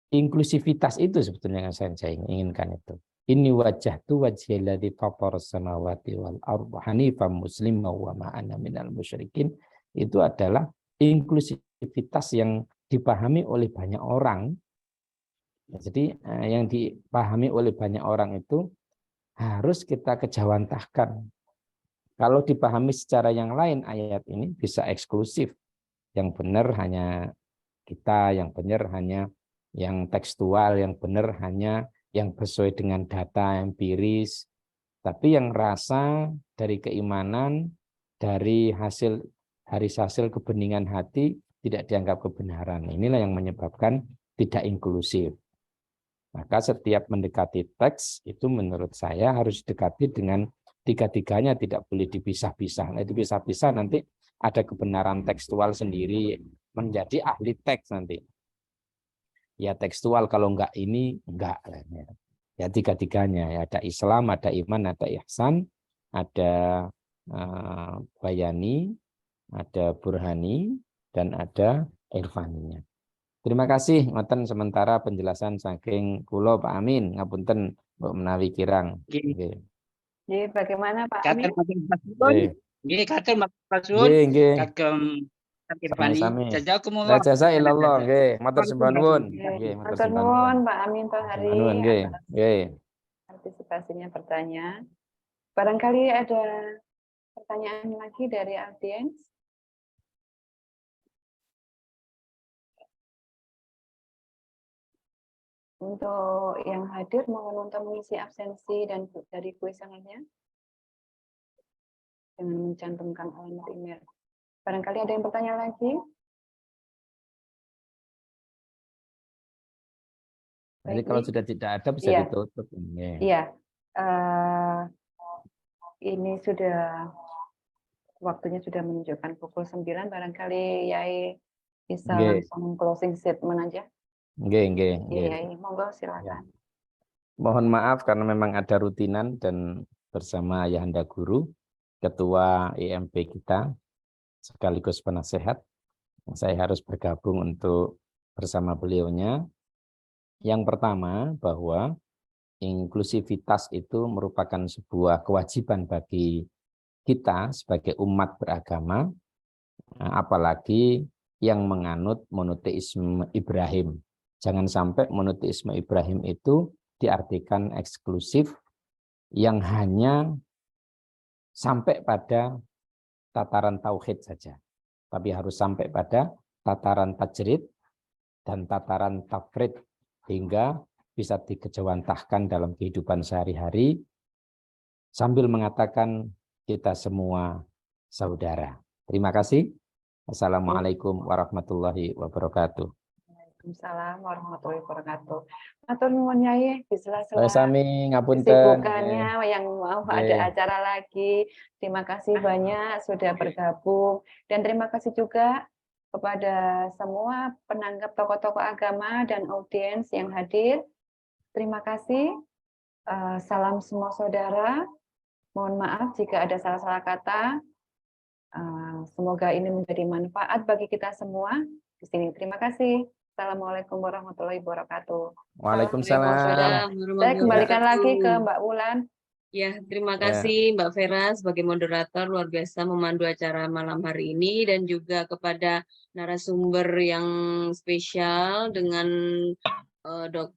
inklusivitas itu sebetulnya yang saya inginkan itu. Ini wajhtu wajhil ladzi fataras samawati wal ardh hanifan musliman wa ma ana minal musyrikin. Itu adalah inklusivitas yang dipahami oleh banyak orang. Jadi yang dipahami oleh banyak orang itu harus kita kejawantahkan. Kalau dipahami secara yang lain, ayat ini bisa eksklusif. Yang benar hanya kita, yang benar hanya yang tekstual, yang benar hanya yang sesuai dengan data empiris. Tapi yang rasa dari keimanan, dari hasil kebeningan hati tidak dianggap kebenaran. Inilah yang menyebabkan tidak inklusif. Maka setiap mendekati teks itu menurut saya harus didekati dengan tiga-tiganya, tidak boleh dipisah-pisah. Nah, dipisah-pisah nanti ada kebenaran tekstual sendiri, menjadi ahli teks nanti. Ya tekstual, kalau enggak ini enggak. Ya tiga-tiganya, ya, ada Islam, ada iman, ada ihsan, ada bayani, ada burhani, dan ada irfaninya. Terima kasih ngoten sementara penjelasan saking kula Pak Amin, ngapunten Mbok Menawi Kirang. Nggih. Jadi bagaimana Pak Amin? Nggih, katur Mas Nggih. kagem Sami-sami. Jazakumullah. La jasa illallah, nggih. Matur sembah nuwun. Nggih, matur Matur sembah nuwun Pak Amin Tohari. nuwun, nggih. Nggih. Partisipasinya pertanyaan. Barangkali ada pertanyaan lagi dari audiens. Untuk yang hadir mohon untuk mengisi absensi dan dari kuesionernya. dengan mencantumkan alamat email. Barangkali ada yang bertanya lagi? Jadi Baik, kalau ini- sudah tidak ada bisa Iya. ditutup. Nggih. Iya, ini sudah waktunya sudah menunjukkan pukul 9, barangkali Yai bisa Nggih. langsung closing statement aja. Nggih, nggih, nggih. Iya, Yai, monggo Ya. silakan. Mohon maaf karena memang ada rutinan dan bersama Ayahanda Guru, Ketua IMP kita, sekaligus penasehat, saya harus bergabung untuk bersama beliaunya. Yang pertama, bahwa inklusivitas itu merupakan sebuah kewajiban bagi kita sebagai umat beragama, apalagi yang menganut monoteisme Ibrahim. Jangan sampai monoteisme Ibrahim itu diartikan eksklusif yang hanya sampai pada tataran tauhid saja, tapi harus sampai pada tataran tajrid dan tataran tafrid hingga bisa dikejawantahkan dalam kehidupan sehari-hari sambil mengatakan kita semua saudara. Terima kasih. Assalamualaikum warahmatullahi wabarakatuh. Waalaikumsalam warahmatullahi wabarakatuh. Matur nuwun Yai, di sela-sela Sami ngapunten. kesibukannya yang mau ada Nggih. acara lagi. Terima kasih banyak sudah bergabung dan terima kasih juga kepada semua penanggap tokoh-tokoh agama dan audiens yang hadir. Terima kasih. Salam semua saudara. Mohon maaf jika ada salah-salah kata. Semoga ini menjadi manfaat bagi kita semua di sini. Terima kasih. Assalamualaikum warahmatullahi wabarakatuh. Waalaikumsalam. Saya kembalikan lagi ke Mbak Wulan. Ya, terima Ya. kasih Mbak Vera sebagai moderator luar biasa memandu acara malam hari ini dan juga kepada narasumber yang spesial dengan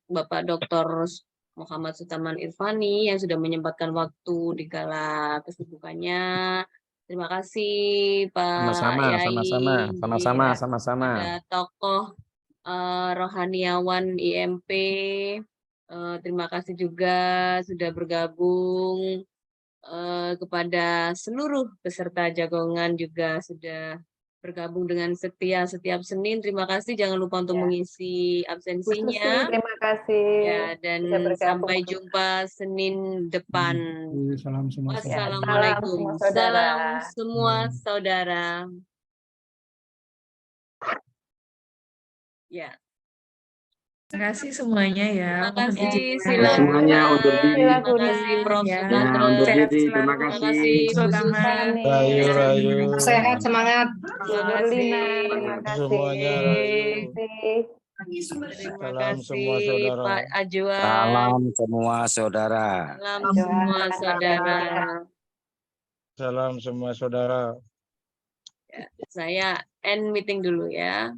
Bapak Dr. Muhammad Sutaman Irfani yang sudah menyempatkan waktu di kala kesibukannya. Terima kasih Pak Sama-sama, Yai. sama-sama, Ya, sama-sama. ada tokoh rohaniawan IMP. Terima kasih juga sudah bergabung, kepada seluruh peserta jagongan juga sudah bergabung dengan setia setiap Senin. Terima kasih, jangan lupa untuk Ya. mengisi Bu Susi, absensinya. terima kasih. Ya, dan sudah bergabung. sampai jumpa Senin depan. Salam semua. Ya, salam Wassalamualaikum. semua saudara. Salam semua saudara. Ya. Terima kasih semuanya ya. Terima Mohon kasih, izin. Sila Semuanya Guna. undur diri. Sila Terima Guna. kasih Prof. Ya, Sumantra. undur sehat diri. selalu. Terima Terima kasih. kasih Bu Sultana. Susi. Rayu, rayu. Sehat, semangat. Bu Nurlina, terima kasih. Semuanya rayu. Terima Salam semua kasih saudara. Pak Ajwa. Salam semua saudara. Salam Ajwa, semua salam saudara. Salam semua saudara. Ya, saya end meeting dulu ya.